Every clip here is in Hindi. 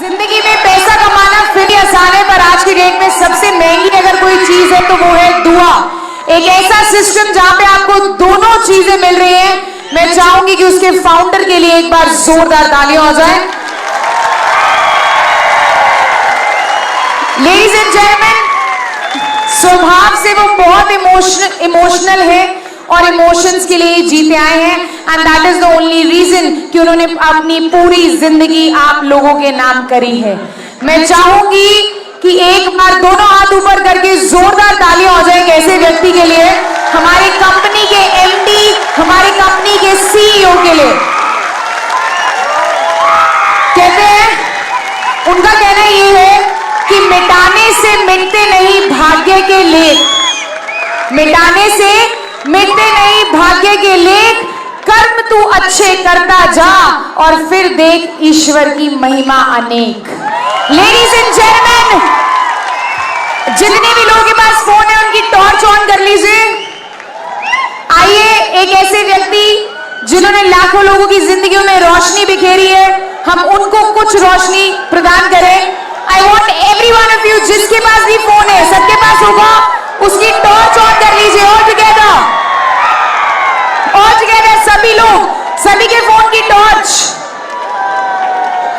जिंदगी में पैसा कमाना फिर भी आसान है, पर आज की डेट में सबसे महंगी अगर कोई चीज है तो वो है दुआ। एक ऐसा सिस्टम जहां पे आपको दोनों चीजें मिल रही हैं। मैं चाहूंगी कि उसके फाउंडर के लिए एक बार जोरदार तालियां हो जाए। लेडीज एंड जेंटलमैन, स्वभाव से वो बहुत इमोशनल है और इमोशंस के लिए जीते आए हैं, and that is the only reason कि उन्होंने अपनी पूरी जिंदगी आप लोगों के नाम करी है। मैं चाहूंगी कि एक बार दोनों हाथ ऊपर करके जोरदार तालियां हो जाए एक ऐसे व्यक्ति के लिए, हमारी कंपनी के एमडी, हमारी कंपनी के सीईओ के लिए। कहते हैं, उनका कहना ये है कि मिटाने से मिटते नहीं भाग्य के लेख, मिटाने से मिटते नहीं भाग्य के लेख, कर्म तू अच्छे करता जा और फिर देख ईश्वर की महिमा अनेक। लेडीज एंड जेंटलमैन, जितने भी लोगों के पास फोन है उनकी टॉर्च ऑन कर लीजिए। आइए एक ऐसे व्यक्ति जिन्होंने लाखों लोगों की जिंदगियों में रोशनी बिखेरी है, हम उनको कुछ रोशनी प्रदान करें। I want every one of you, जिसके पास भी फोन है, सबके पास होगा, उसकी टॉर्च ऑन कर लीजिए। ऑल टुगेदर सभी लोग, सभी के फोन की टॉर्च।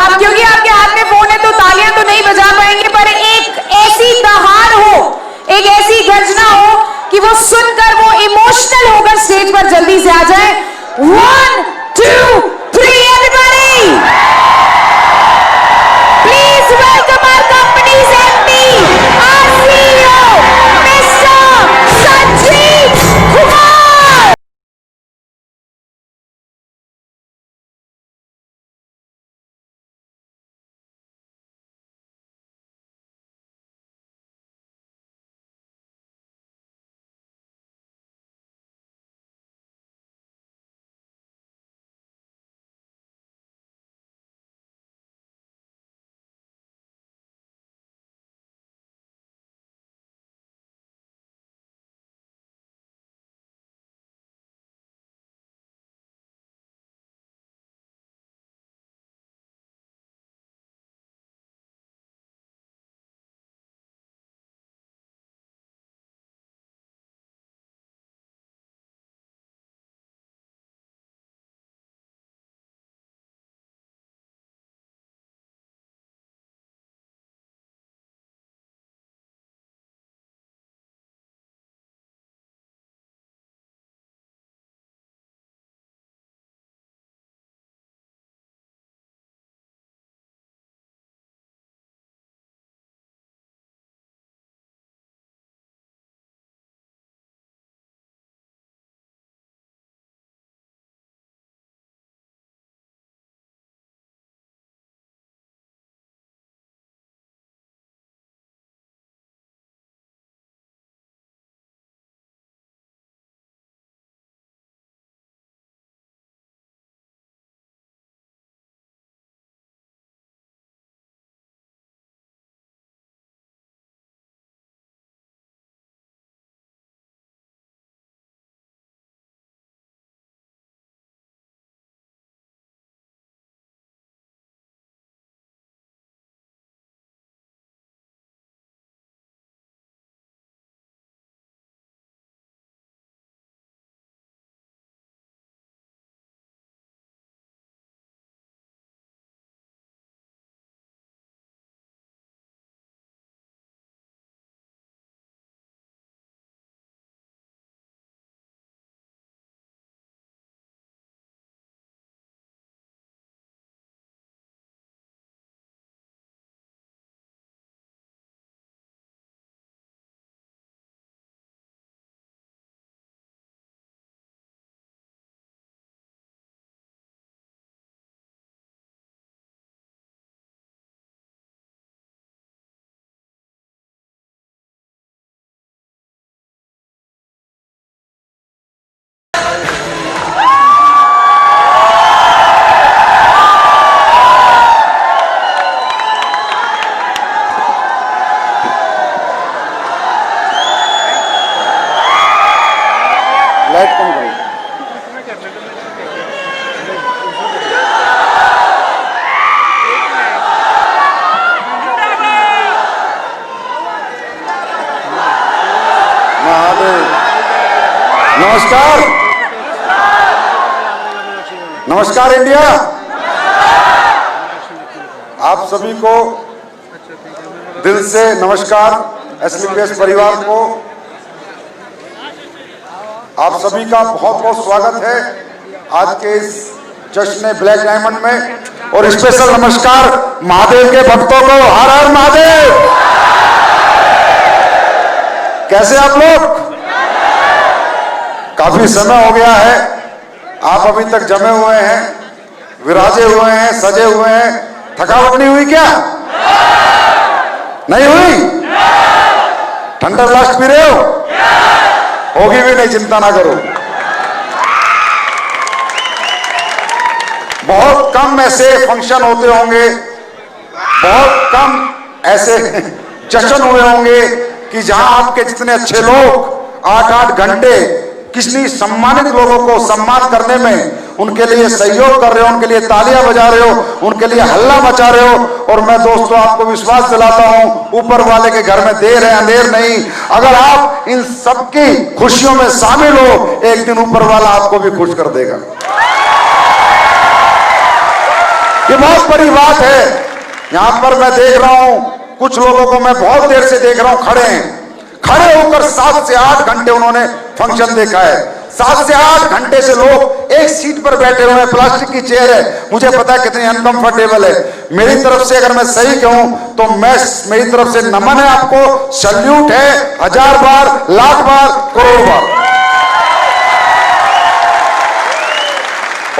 अब क्योंकि आपके हाथ में फोन है तो तालियां तो नहीं बजा पाएंगे, पर एक ऐसी दहाड़ हो, एक ऐसी गर्जना हो कि वो सुनकर वो इमोशनल होकर स्टेज पर जल्दी से आ जाए। 1 2 3 everybody, please welcome our company's MD, our CEO mister Sanjeev Kumar. Light कम करो। नमस्कार, नमस्कार इंडिया। आप सभी को दिल से नमस्कार। एसलीपीएस परिवार को आप सभी का बहुत बहुत स्वागत है आज के इस जश्न ब्लैक डायमंड में। और स्पेशल नमस्कार महादेव के भक्तों को। हर हर महादेव। कैसे आप लोग? काफी समय हो गया है, आप अभी तक जमे हुए हैं, विराजे हुए हैं, सजे हुए हैं। थकावट नहीं हुई क्या? नहीं हुई? ठंडा ब्लास्ट पी रहे हो? होगी भी नहीं, चिंता ना करो। बहुत कम ऐसे फंक्शन होते होंगे, बहुत कम ऐसे जश्न हुए होंगे कि जहां आपके जितने अच्छे लोग 8-8 घंटे किसी सम्मानित लोगों को सम्मान करने में उनके लिए सहयोग कर रहे हो, उनके लिए तालियां बजा रहे हो, उनके लिए हल्ला मचा रहे हो। और मैं दोस्तों आपको विश्वास दिलाता हूं, ऊपर वाले के घर में देर है अंधेर नहीं। अगर आप इन सबकी खुशियों में शामिल हो, एक दिन ऊपर वाला आपको भी खुश कर देगा। ये बहुत बड़ी बात है। यहां पर मैं देख रहा हूं कुछ लोगों को, मैं बहुत देर से देख रहा हूं, खड़े हैं। खड़े होकर 7 से 8 घंटे उन्होंने फंक्शन देखा है। 7 से 8 घंटे से लोग एक सीट पर बैठे हुए हैं, प्लास्टिक की चेयर है। मुझे पता है कितनी अनकंफर्टेबल है। मेरी तरफ से अगर मैं सही कहूं तो मेरी तरफ से नमन है आपको, सल्यूट है 1000 बार, लाख बार, करोड़ बार।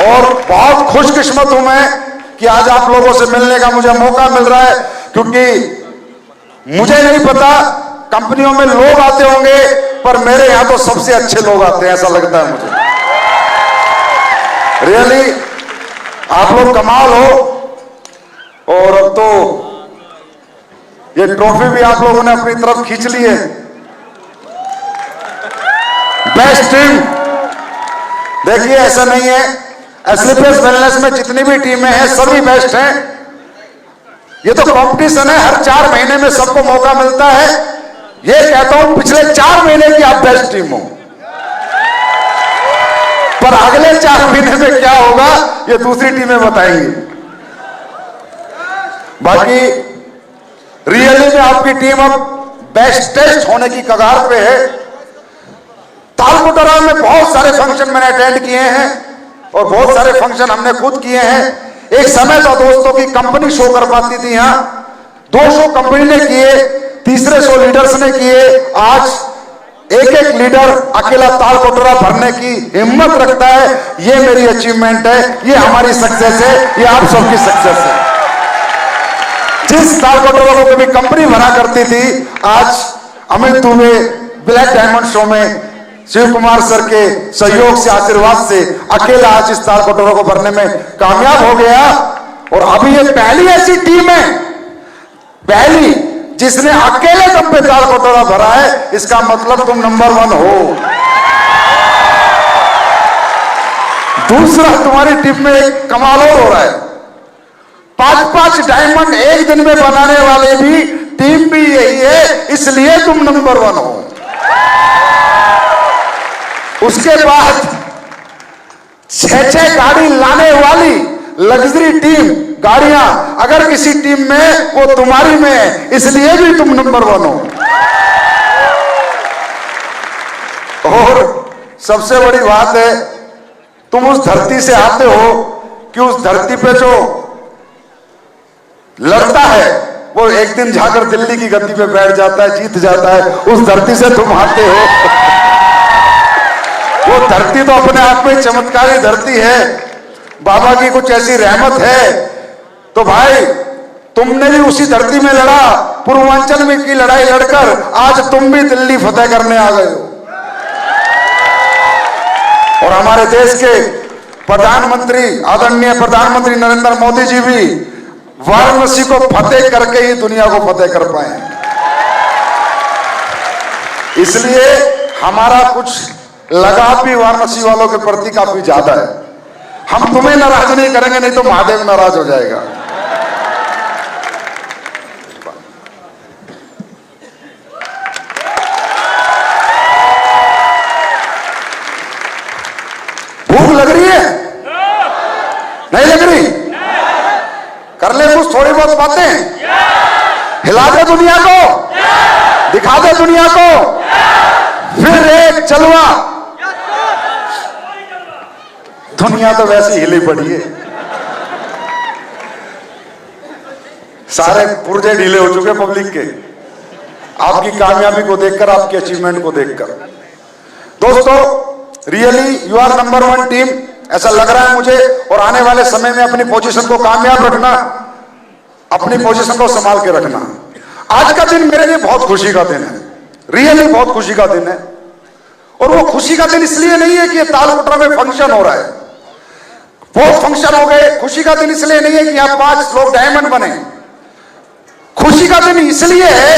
और बहुत खुशकिस्मत हूं मैं कि आज आप लोगों से मिलने का मुझे मौका मिल रहा है, क्योंकि मुझे नहीं पता कंपनियों में लोग आते होंगे, पर मेरे यहां तो सबसे अच्छे लोग आते हैं, ऐसा लगता है मुझे। रियली आप लोग कमाल हो। और अब तो ये ट्रॉफी भी आप लोगों ने अपनी तरफ खींच ली है। Best team. देखिए ऐसा नहीं है, एसलीपीएस वेलनेस में जितनी भी टीमें हैं सभी बेस्ट हैं। ये तो कंपटीशन है, हर 4 महीने में सबको मौका मिलता है। ये कहता हूं पिछले 4 महीने की आप बेस्ट टीम हो, पर अगले 4 महीने में क्या होगा ये दूसरी टीमें बताएंगी। बाकी रियली में आपकी टीम अब बेस्टेस्ट होने की कगार पे है। तालकोटरा में बहुत सारे फंक्शन मैंने अटेंड किए हैं और बहुत सारे फंक्शन हमने खुद किए हैं। एक समय था दोस्तों की कंपनी शो कर पाती थी, यहां 2 शो कंपनी ने किए, तीसरे शो लीडर्स ने किए। आज एक लीडर अकेला तालकोटरा भरने की हिम्मत रखता है। ये मेरी अचीवमेंट है, ये हमारी सक्सेस है, ये आप सबकी सक्सेस है। जिस तालकोटरा को कभी कंपनी भरा करती थी, आज Amit Dubey black diamond show में शिव कुमार सर के सहयोग से, आशीर्वाद से अकेला आज इस तालकोटरा को भरने में कामयाब हो गया। और अभी ये पहली ऐसी टीम है, पहली जिसने अकेले दम पे तालकोटरा भरा है। इसका मतलब तुम नंबर 1 हो। दूसरा, तुम्हारी टीम में एक कमाल और हो रहा है। 5-5 डायमंड एक दिन में बनाने वाले भी टीम भी यही है, इसलिए तुम नंबर 1 हो। उसके बाद 6-6 गाड़ी लाने वाली लग्जरी टीम, गाड़ियां अगर किसी टीम में वो तुम्हारी में है, इसलिए भी तुम नंबर 1 हो। और सबसे बड़ी बात है, तुम उस धरती से आते हो कि उस धरती पे जो लड़ता है वो एक दिन जाकर दिल्ली की गद्दी पे बैठ जाता है, जीत जाता है। उस धरती से तुम आते हो। वो धरती तो अपने आप में चमत्कारी धरती है, बाबा की कुछ ऐसी रहमत है। तो भाई तुमने भी उसी धरती में लड़ा, पूर्वांचल में की लड़ाई लड़कर आज तुम भी दिल्ली फतेह करने आ गए हो। और हमारे देश के प्रधानमंत्री, आदरणीय प्रधानमंत्री नरेंद्र मोदी जी भी वाराणसी को फतेह करके ही दुनिया को फतेह कर पाए। इसलिए हमारा कुछ लगाव भी वाराणसी वालों के प्रति काफी ज्यादा है। हम तुम्हें नाराज नहीं करेंगे, नहीं तो महादेव नाराज हो जाएगा। थोड़ी बहुत बातें? हिला दे दुनिया को, दिखा दे दुनिया को, फिर एक जलवा। दुनिया तो वैसे हिली पड़ी है, सारे पुर्जे ढीले हो चुके पब्लिक के, आपकी कामयाबी को देखकर, आपके अचीवमेंट को देखकर। दोस्तों, really you are number 1 team, ऐसा लग रहा है मुझे। और आने वाले समय में अपनी पोजीशन को कामयाब रखना, अपनी पोजीशन को संभाल के रखना। आज का दिन मेरे लिए बहुत खुशी का दिन है, रियली बहुत खुशी का दिन है। और वो खुशी का दिन इसलिए नहीं है कि ये तालकोटरा में फंक्शन हो रहा है, बहुत फंक्शन हो गए। खुशी का दिन इसलिए नहीं है कि यहां 5 लोग डायमंड बने। खुशी का दिन इसलिए है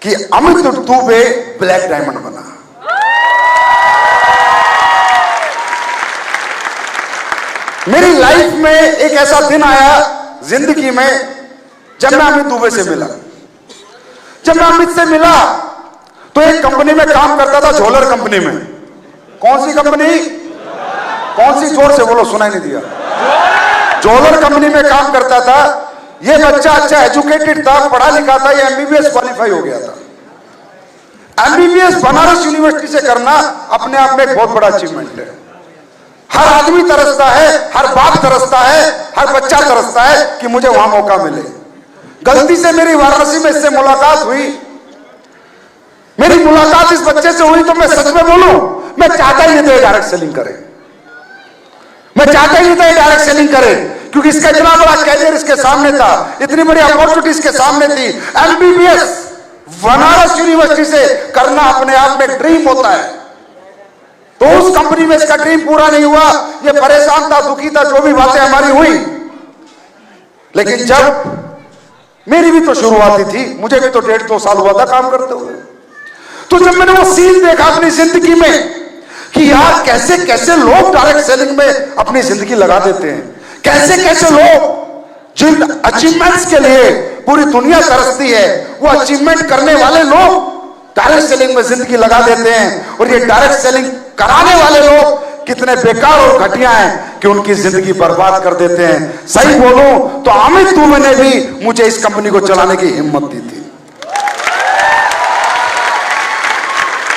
कि अमित दुबे ब्लैक डायमंड बना। मेरी लाइफ में एक ऐसा दिन आया जिंदगी में जब मैं अमित दुबे से मिला। जब मैं अमित से मिला तो एक कंपनी में काम करता था, झोलर कंपनी में। कौन सी कंपनी? कौन सी? जोर से बोलो, सुनाई नहीं दिया। झोलर कंपनी में काम करता था। ये बच्चा अच्छा एजुकेटेड था, पढ़ा लिखा था, ये एमबीबीएस क्वालिफाई हो गया था। एमबीबीएस बनारस यूनिवर्सिटी से करना अपने आप में एक बहुत बड़ा अचीवमेंट है। हर आदमी तरसता है, हर बाप तरसता है, हर बच्चा तरसता है कि मुझे वहां मौका मिले। गलती से मेरी वाराणसी में इससे मुलाकात हुई। मेरी मुलाकात इस बच्चे से हुई तो मैं सच में बोलूं, मैं चाहता ही नहीं था डायरेक्ट सेलिंग करे। मैं चाहता ही नहीं था डायरेक्ट सेलिंग करे, क्योंकि इसका इतना बड़ा कैरियर इसके सामने था, इतनी बड़ी अपॉर्चुनिटी इसके सामने थी। एमबीबीएस बनारस यूनिवर्सिटी से करना अपने आप में ड्रीम होता है। तो उस कंपनी में इसका ड्रीम पूरा नहीं हुआ। ये परेशान था, दुखी था, जो भी बातें हमारी हुई। लेकिन जब मेरी भी तो शुरुआत थी, मुझे भी तो 1.5-2 साल हुआ था काम करते हुए। तो जब मैंने वो सीन देखा अपनी जिंदगी में कि यार कैसे कैसे लोग डायरेक्ट सेलिंग में अपनी जिंदगी लगा देते हैं, कैसे कैसे लोग जिन अचीवमेंट्स के लिए पूरी दुनिया तरसती है, वो अचीवमेंट करने वाले लोग डायरेक्ट सेलिंग में जिंदगी लगा देते हैं। और ये डायरेक्ट सेलिंग कराने वाले लोग कितने बेकार और घटिया हैं कि उनकी जिंदगी बर्बाद कर देते हैं। सही बोलूं तो अमित दुबे ने भी मुझे इस कंपनी को चलाने की हिम्मत दी थी।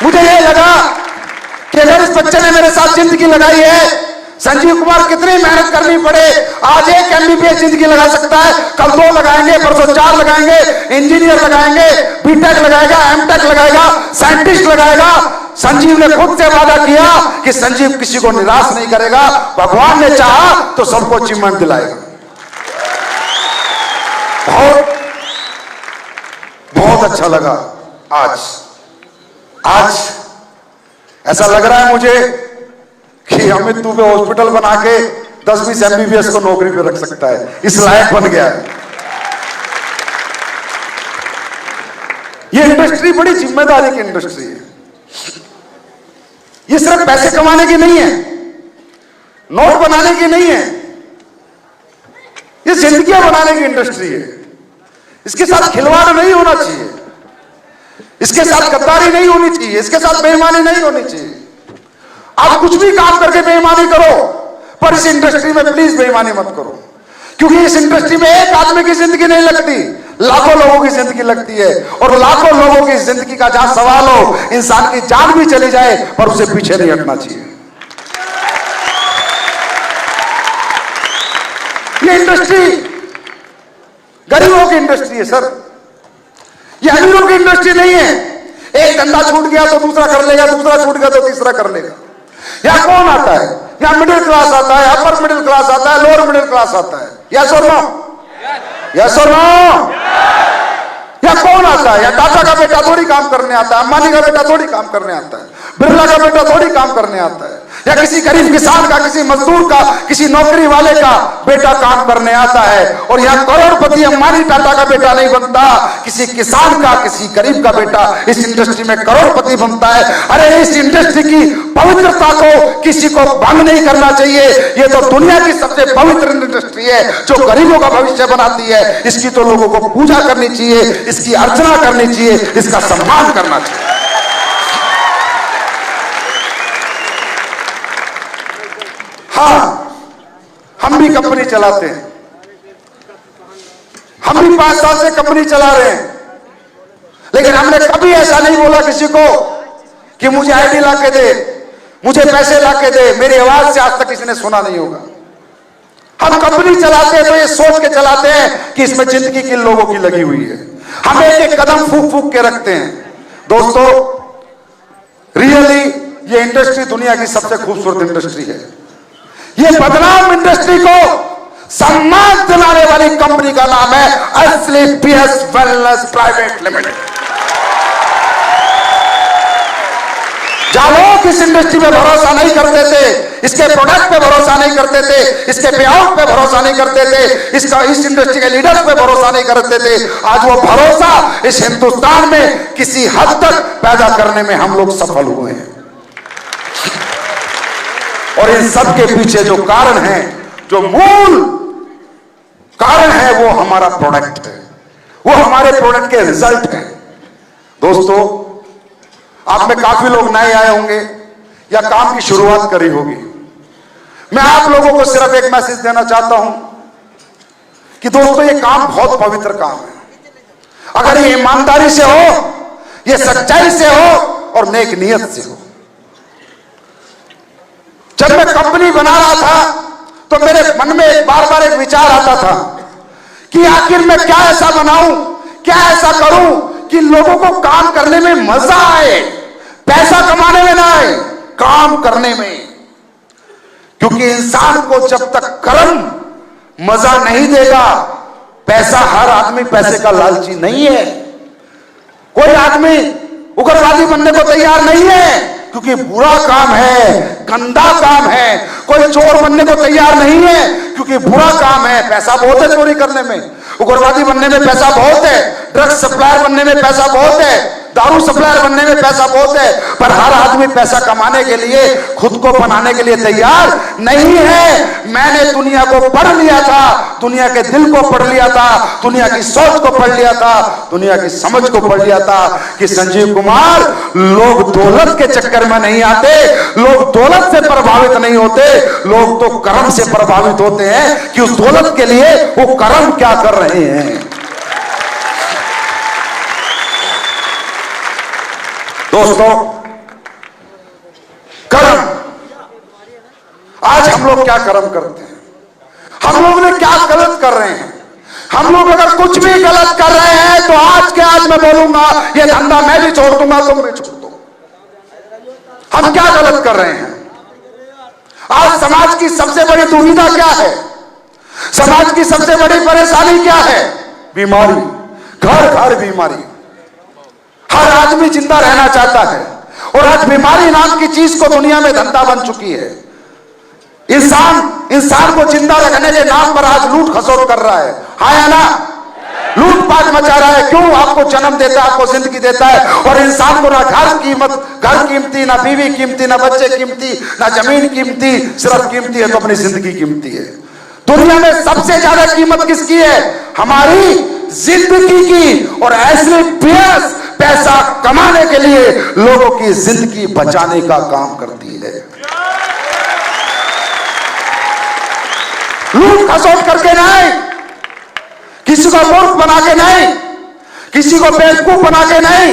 मुझे ये लगा कि अगर इस बच्चे ने मेरे साथ जिंदगी लगाई है, संजीव कुमार कितनी मेहनत करनी पड़े, आज एक एमबीबीएस जिंदगी लगा सकता है, कल 2 लगाएंगे, परसों 4 लगाएंगे, इंजीनियर लगाएंगे, बीटेक लगाएगा, एमटेक लगाएगा, साइंटिस्ट लगाएगा। संजीव ने खुद से वादा किया कि संजीव किसी को निराश नहीं करेगा। भगवान ने चाहा तो सबको अचीवमेंट दिलाएगा। बहुत बहुत अच्छा लगा। आज ऐसा लग रहा है मुझे कि अमित दुबे हॉस्पिटल बना के 10-20 एमबीबीएस को नौकरी पे रख सकता है, इस लायक बन गया है। ये इंडस्ट्री बड़ी जिम्मेदारी की इंडस्ट्री है। ये सिर्फ पैसे कमाने की नहीं है, नोट बनाने की नहीं है, ये जिंदगियां बनाने की इंडस्ट्री है। इसके साथ खिलवाड़ नहीं होना चाहिए, इसके साथ गद्दारी नहीं होनी चाहिए, इसके साथ बेईमानी नहीं होनी चाहिए। आप कुछ भी काम करके बेईमानी करो, पर इस इंडस्ट्री में प्लीज बेईमानी मत करो, क्योंकि इस इंडस्ट्री में एक आदमी की जिंदगी नहीं लगती, लाखों लोगों की जिंदगी लगती है। और लाखों लोगों की जिंदगी का जहां सवाल हो, इंसान की जान भी चली जाए पर उसे पीछे नहीं हटना चाहिए। ये इंडस्ट्री गरीबों की इंडस्ट्री है सर, ये अमीरों की इंडस्ट्री नहीं है। एक धंधा छूट गया तो दूसरा कर लेगा, दूसरा छूट गया तो तीसरा कर लेगा। यहां कौन आता है? यहां मिडिल क्लास आता है, अपर मिडिल क्लास आता है, लोअर मिडिल क्लास आता है। यस और नो? यस और नो? यहां कौन आता है? यहां टाटा का बेटा थोड़ी काम करने आता है, अंबानी का बेटा थोड़ी काम करने आता है, बिरला का बेटा थोड़ी काम करने आता है, या किसी गरीब किसान का, किसी मजदूर का, किसी नौकरी वाले का बेटा काम करने आता है। और यहाँ करोड़पति अंबानी टाटा का बेटा नहीं बनता, किसी किसान का, किसी गरीब का बेटा इस इंडस्ट्री में करोड़पति बनता है। अरे इस इंडस्ट्री की पवित्रता को किसी को भंग नहीं करना चाहिए। ये तो दुनिया की सबसे पवित्र इंडस्ट्री है जो गरीबों का भविष्य बनाती है। इसकी तो लोगों को पूजा करनी चाहिए, इसकी अर्चना करनी चाहिए, इसका सम्मान करना चाहिए। हाँ, हम भी कंपनी चलाते हैं, हम भी 5 साल से कंपनी चला रहे हैं, लेकिन हमने कभी ऐसा नहीं बोला किसी को कि मुझे आईडी ला के दे, मुझे पैसे ला के दे। मेरी आवाज से आज तक किसी ने सुना नहीं होगा। हम कंपनी चलाते हैं तो ये सोच के चलाते हैं कि इसमें जिंदगी किन लोगों की लगी हुई है। हम एक एक कदम फूक फूक के रखते हैं। दोस्तों, रियली ये इंडस्ट्री दुनिया की सबसे खूबसूरत इंडस्ट्री है। ये बदनाम इंडस्ट्री को सम्मान दिलाने वाली कंपनी का नाम है एसलीपीएस वेलनेस प्राइवेट लिमिटेड। जहां लोग इस इंडस्ट्री पे भरोसा नहीं करते थे, इसके प्रोडक्ट पे भरोसा नहीं करते थे, इसके पे आउट पे भरोसा नहीं करते थे, इस इंडस्ट्री के लीडर्स पे भरोसा नहीं करते थे, आज वो भरोसा इस हिंदुस्तान में किसी हद तक पैदा करने में हम लोग सफल हुए हैं। और इन सब के पीछे जो कारण है, जो मूल कारण है, वो हमारा प्रोडक्ट है, वो हमारे प्रोडक्ट के रिजल्ट है। दोस्तों, आप में काफी लोग नए आए होंगे या काम की शुरुआत करी होगी। मैं आप लोगों को सिर्फ एक मैसेज देना चाहता हूं कि दोस्तों, ये काम बहुत पवित्र काम है। अगर ये ईमानदारी से हो, ये सच्चाई से हो और नेक नियत से हो। जब मैं कंपनी बना रहा था तो मेरे मन में बार बार एक विचार आता था कि आखिर मैं क्या ऐसा बनाऊं, क्या ऐसा करूं कि लोगों को काम करने में मजा आए, पैसा कमाने में ना आए, काम करने में। क्योंकि इंसान को जब तक कर्म मजा नहीं देगा, पैसा, हर आदमी पैसे का लालची नहीं है। कोई आदमी उग्रवादी बनने को तैयार नहीं है, क्योंकि बुरा काम है, गंदा काम है। कोई चोर बनने को तैयार नहीं है, क्योंकि बुरा काम है, पैसा बहुत है चोरी करने में। उग्रवादी बनने में पैसा बहुत है, ड्रग्स सप्लायर बनने में पैसा बहुत है, दारू सप्लायर बनने में पैसा बहुत है। पर हर आदमी पैसा कमाने के लिए, खुद को बनाने के लिए तैयार नहीं है। मैंने दुनिया को पढ़ लिया था, दुनिया के दिल को पढ़ लिया था, दुनिया की सोच को पढ़ लिया था, दुनिया की समझ को पढ़ लिया था कि संजीव कुमार, लोग दौलत के चक्कर में नहीं आते, लोग दौलत से प्रभावित नहीं होते, लोग तो कर्म से प्रभावित होते हैं कि उस दौलत के लिए वो कर्म क्या कर रहे हैं। दोस्तों, कर्म, आज हम लोग क्या कर्म करते हैं, हम लोग ने क्या गलत कर रहे हैं। हम लोग अगर कुछ भी गलत कर रहे हैं तो आज के आज मैं बोलूंगा, ये धंधा मैं भी छोड़ दूंगा, तुम भी छोड़ दो। हम क्या गलत कर रहे हैं? आज समाज की सबसे बड़ी दुविधा क्या है? समाज की सबसे बड़ी परेशानी क्या है? बीमारी, घर घर बीमारी। हर आदमी जिंदा रहना चाहता है और आज बीमारी नाम की चीज को दुनिया में धंधा बन चुकी है। इंसान को जिंदा रखने के नाम पर आज लूट खसोट कर रहा है, हाँ या ना? लूटपाट मचा रहा है। क्यों? आपको जन्म देता है, आपको जिंदगी देता है, और इंसान को ना घर कीमती, ना बीवी कीमती, ना बच्चे कीमती, ना जमीन कीमती, सिर्फ कीमती है तो अपनी जिंदगी कीमती है। दुनिया में सबसे ज्यादा कीमत किसकी है? हमारी जिंदगी की। और एसलीपीएस पैसा कमाने के लिए लोगों की जिंदगी बचाने का काम करती है। लूट खसोट करके नहीं, किसी को मूर्ख बना के नहीं, किसी को बेवकूफ बना के नहीं,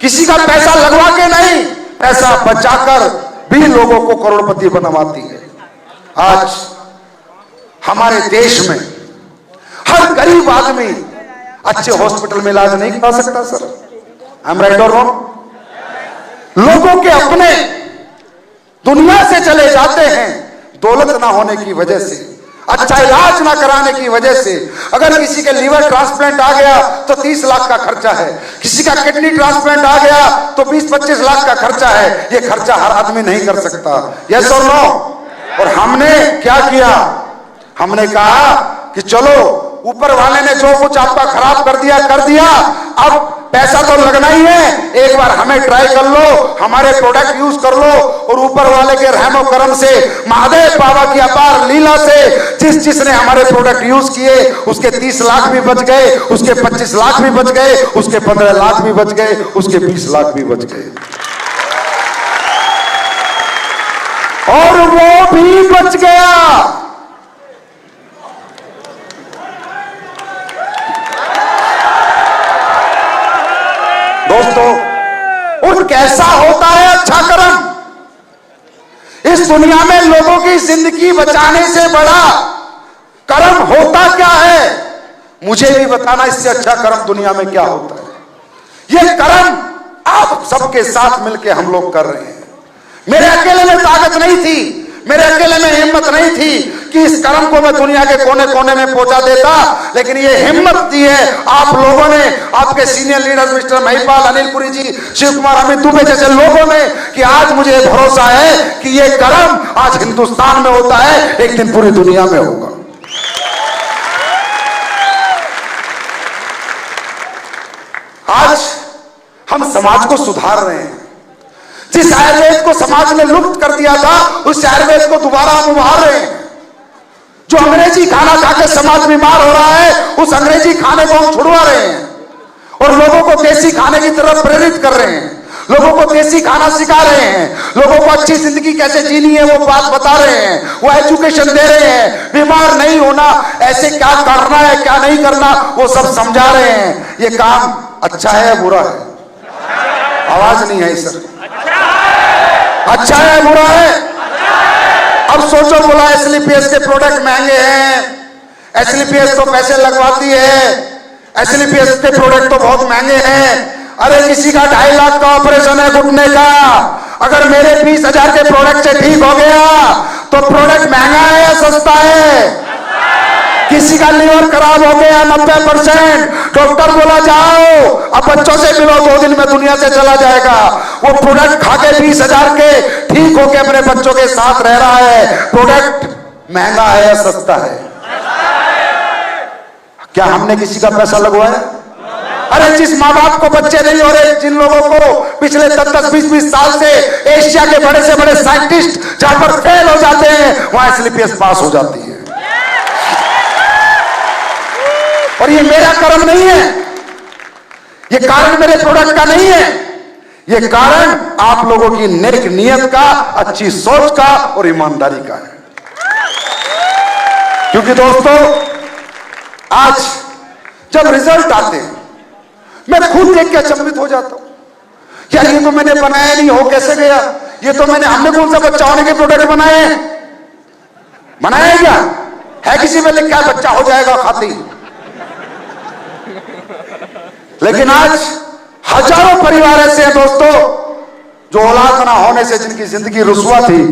किसी का पैसा लगवा के नहीं, पैसा बचाकर भी लोगों को करोड़पति बनवाती है। आज हमारे देश में हर गरीब आदमी अच्छे हॉस्पिटल में इलाज नहीं करा सकता। सर, आई एम राइट और रॉन्ग? लोगों के अपने दुनिया से चले जाते हैं दौलत ना होने की वजह से, अच्छा इलाज ना कराने की वजह से। अगर किसी के लीवर ट्रांसप्लांट आ गया तो 30 लाख का खर्चा है, किसी का किडनी ट्रांसप्लांट आ गया तो 20-25 लाख का खर्चा है। ये खर्चा हर आदमी नहीं कर सकता, यस और नो? और हमने क्या किया? हमने कहा कि चलो, ऊपर वाले ने जो कुछ आपका खराब कर दिया, अब पैसा तो लगना ही है, एक बार हमें ट्राई कर लो, हमारे प्रोडक्ट यूज कर लो। और ऊपर वाले के रहमो करम से, महादेव बाबा की अपार लीला से, जिसने हमारे प्रोडक्ट यूज किए उसके 30 लाख भी बच गए, उसके 25 लाख भी बच गए, उसके 15 लाख भी बच गए, उसके 20 लाख भी बच गए, और वो भी बच गया। कैसा होता है अच्छा कर्म? इस दुनिया में लोगों की जिंदगी बचाने से बड़ा कर्म होता क्या है? मुझे भी बताना, इससे अच्छा कर्म दुनिया में क्या होता है। ये कर्म आप सबके साथ मिलकर हम लोग कर रहे हैं। मेरे अकेले में ताकत नहीं थी, मेरे अकेले में हिम्मत नहीं थी कि इस कर्म को मैं दुनिया के कोने कोने में पहुंचा देता, लेकिन ये हिम्मत दी है आप लोगों ने, आपके senior leaders mister Mahipal, Anil Puri ji, Shiv Kumar, Amit Dubey जैसे लोगों ने, कि आज मुझे भरोसा है कि ये कर्म आज हिंदुस्तान में होता है, एक दिन पूरी दुनिया में होगा। आज हम समाज को सुधार रहे हैं। जिस आयुर्वेद को समाज ने लुप्त कर दिया था, उस आयुर्वेद को दोबारा हम उभार रहे हैं। जो अंग्रेजी खाना खाकर समाज बीमार हो रहा है, उस अंग्रेजी खाने को हम छुड़वा रहे हैं और लोगों को देसी खाने की तरफ प्रेरित कर रहे हैं। लोगों को देसी खाना सिखा रहे हैं, लोगों को अच्छी जिंदगी कैसे जीनी है वो बात बता रहे हैं, वो एजुकेशन दे रहे हैं। बीमार नहीं होना, ऐसे क्या करना है क्या नहीं करना, वो सब समझा रहे हैं। ये काम अच्छा है या बुरा है? आवाज नहीं है सर। अच्छा है बुरा है? अब सोचो, बोला एसलीपीएस के प्रोडक्ट महंगे हैं, एसलीपीएस तो पैसे लगवाती है, एसलीपीएस के प्रोडक्ट तो बहुत महंगे हैं। अरे किसी का 2.5 लाख का ऑपरेशन है घुटने का, अगर मेरे 20,000 के प्रोडक्ट से ठीक हो गया तो प्रोडक्ट महंगा है या सस्ता है? किसी का लीवर खराब हो गया 90%, डॉक्टर बोला जाओ अब बच्चों से मिलो, 2 दिन में दुनिया से चला जाएगा। वो प्रोडक्ट खा के 20,000 के ठीक होके अपने बच्चों के साथ रह रहा है। प्रोडक्ट महंगा है या सस्ता है? क्या हमने किसी का पैसा लगवाया? अरे जिस माँ बाप को बच्चे नहीं हो रहे, जिन लोगों को पिछले 10-10, 20-20 साल से एशिया के बड़े से बड़े साइंटिस्ट जहां पर फेल हो जाते हैं, वहां एसलीपीएस पास हो जाती है। और ये मेरा कर्म नहीं है, ये कारण मेरे प्रोडक्ट का नहीं है, ये कारण आप लोगों की नेक नियत का, अच्छी सोच का और ईमानदारी का है। क्योंकि दोस्तों, आज जब रिजल्ट आते हैं, मैं खुद देख के अचंभित हो जाता हूं। क्या ये तो मैंने बनाया नहीं, हो कैसे गया? ये तो हमने कौन सा बच्चा होने के प्रोडक्ट बनाए? बनाया क्या है? किसी में लिखा है बच्चा हो जाएगा खाती। लेकिन आज हजारों परिवार ऐसे हैं दोस्तों, जो औलाद ना होने से जिनकी जिंदगी रुस्वा थी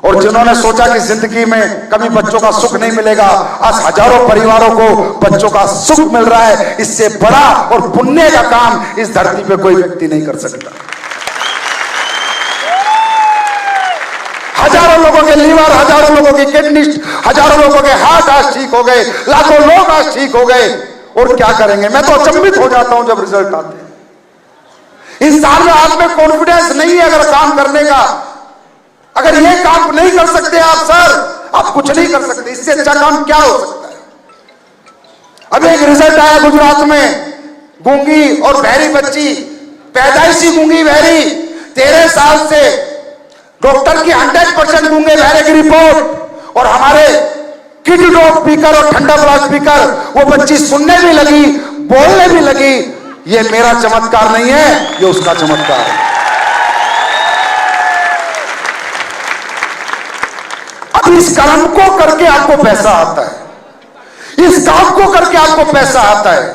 और जिन्होंने सोचा कि जिंदगी में कभी बच्चों का सुख नहीं मिलेगा, आज हजारों परिवारों को बच्चों का सुख मिल रहा है। इससे बड़ा और पुण्य का काम इस धरती पे कोई व्यक्ति नहीं कर सकता। हजारों लोगों के लीवर, हजारों लोगों की किडनी, हजारों लोगों के हार्ट आज ठीक हो गए, लाखों लोग आज ठीक हो गए। और क्या करेंगे? मैं तो अचंभित हो जाता हूं जब रिजल्ट आते हैं। इंसान में आप में कॉन्फिडेंस नहीं है अगर काम करने का। अगर ये काम नहीं कर सकते आप सर, आप कुछ नहीं कर सकते। इससे अच्छा काम क्या हो सकता है? अब एक रिजल्ट आया गुजरात में, गूंगी और बहरी बच्ची, पैदाइशी गूंगी बहरी, 13 साल से डॉक्टर की 100% गूंगे बहरे की रिपोर्ट, और हमारे किड डॉग स्पीकर और ठंडा ब्लास्ट स्पीकर, वो बच्ची सुनने भी लगी, बोलने भी लगी। ये मेरा चमत्कार नहीं है, ये उसका चमत्कार है। अब इस कर्म को करके आपको पैसा आता है, इस काम को करके आपको पैसा आता है,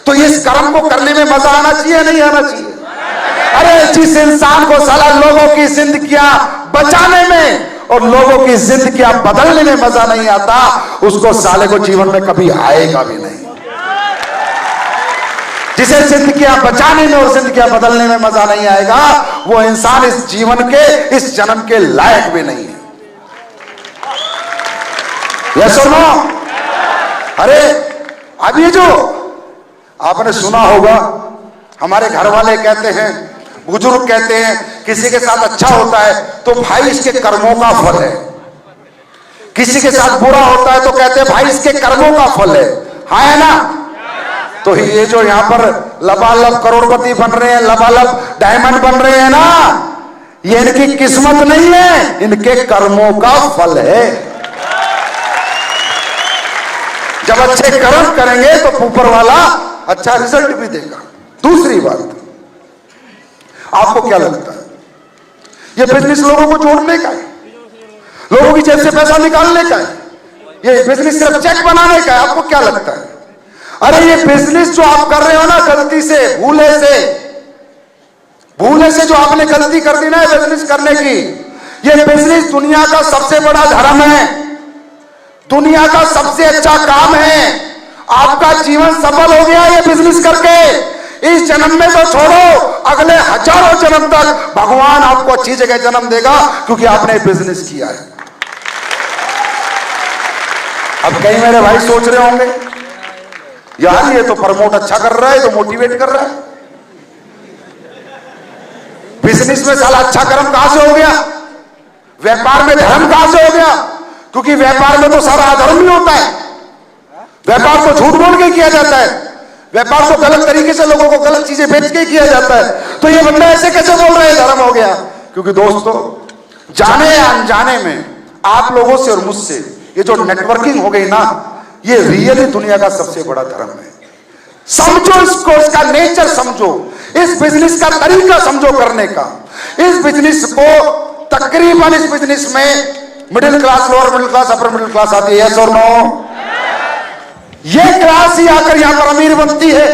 तो इस कर्म को करने में मजा आना चाहिए नहीं आना चाहिए? अरे जिस इंसान को साला लोगों की जिंदगियां बचाने में और लोगों की जिंदगियां बदलने में मजा नहीं आता, उसको साले को जीवन में कभी आएगा भी नहीं। जिसे जिंदगियां बचाने में और जिंदगियां बदलने में मजा नहीं आएगा, वो इंसान इस जीवन के, इस जन्म के लायक भी नहीं है। ये सुनो, अरे अब ये जो आपने सुना होगा, हमारे घर वाले कहते हैं, बुजुर्ग कहते हैं, किसी के साथ अच्छा होता है तो भाई इसके कर्मों का फल है, किसी के साथ बुरा होता है तो कहते हैं भाई इसके कर्मों का फल है। हाँ है ना? तो ये जो यहां पर लबालब करोड़पति बन रहे हैं, लबालब डायमंड बन रहे हैं ना, ये इनकी किस्मत नहीं है, इनके कर्मों का फल है। जब अच्छे कर्म करेंगे तो ऊपर वाला अच्छा रिजल्ट भी देगा। दूसरी बात, आपको क्या लगता है? ये बिजनेस लोगों को जोड़ने का है, लोगों की जेब से पैसा निकालने का है, ये बिजनेस सिर्फ चेक बनाने का है? आपको क्या लगता है? अरे ये बिजनेस जो आप कर रहे हो ना, गलती से, भूले से जो आपने गलती कर दी ना बिजनेस करने की, ये बिजनेस दुनिया का सबसे बड़ा धर्म है, दुनिया का सबसे अच्छा काम है। आपका जीवन सफल हो गया ये बिजनेस करके। इस जन्म में तो छोड़ो, अगले हजारों जन्म तक भगवान आपको अच्छी जगह जन्म देगा, क्योंकि आपने बिजनेस किया है। अब कई मेरे भाई सोच रहे होंगे, यार ये तो प्रमोट अच्छा कर रहा है, तो मोटिवेट कर रहा है, बिजनेस में साला अच्छा कर्म कहां से हो गया, व्यापार में धर्म कहां से हो गया? क्योंकि व्यापार में तो सारा अधर्म ही होता है, व्यापार तो झूठ बोल के किया जाता है, व्यापार तो गलत तरीके से लोगों को गलत चीजें बेच के किया जाता है। तो ये बंदा ऐसे कैसे बोल रहे हैं धर्म हो गया? क्योंकि दोस्तों, जाने या अनजाने में आप लोगों से और मुझसे ये जो नेटवर्किंग हो गई ना, ये रियली दुनिया का सबसे बड़ा धर्म है। समझो इसको, इसका नेचर समझो, इस बिजनेस का तरीका समझो करने का। इस बिजनेस को तकरीबन, इस बिजनेस में middle class, lower middle class, upper middle class आती है, यस और नो? ये क्लास ही आकर यहां पर अमीर बनती है।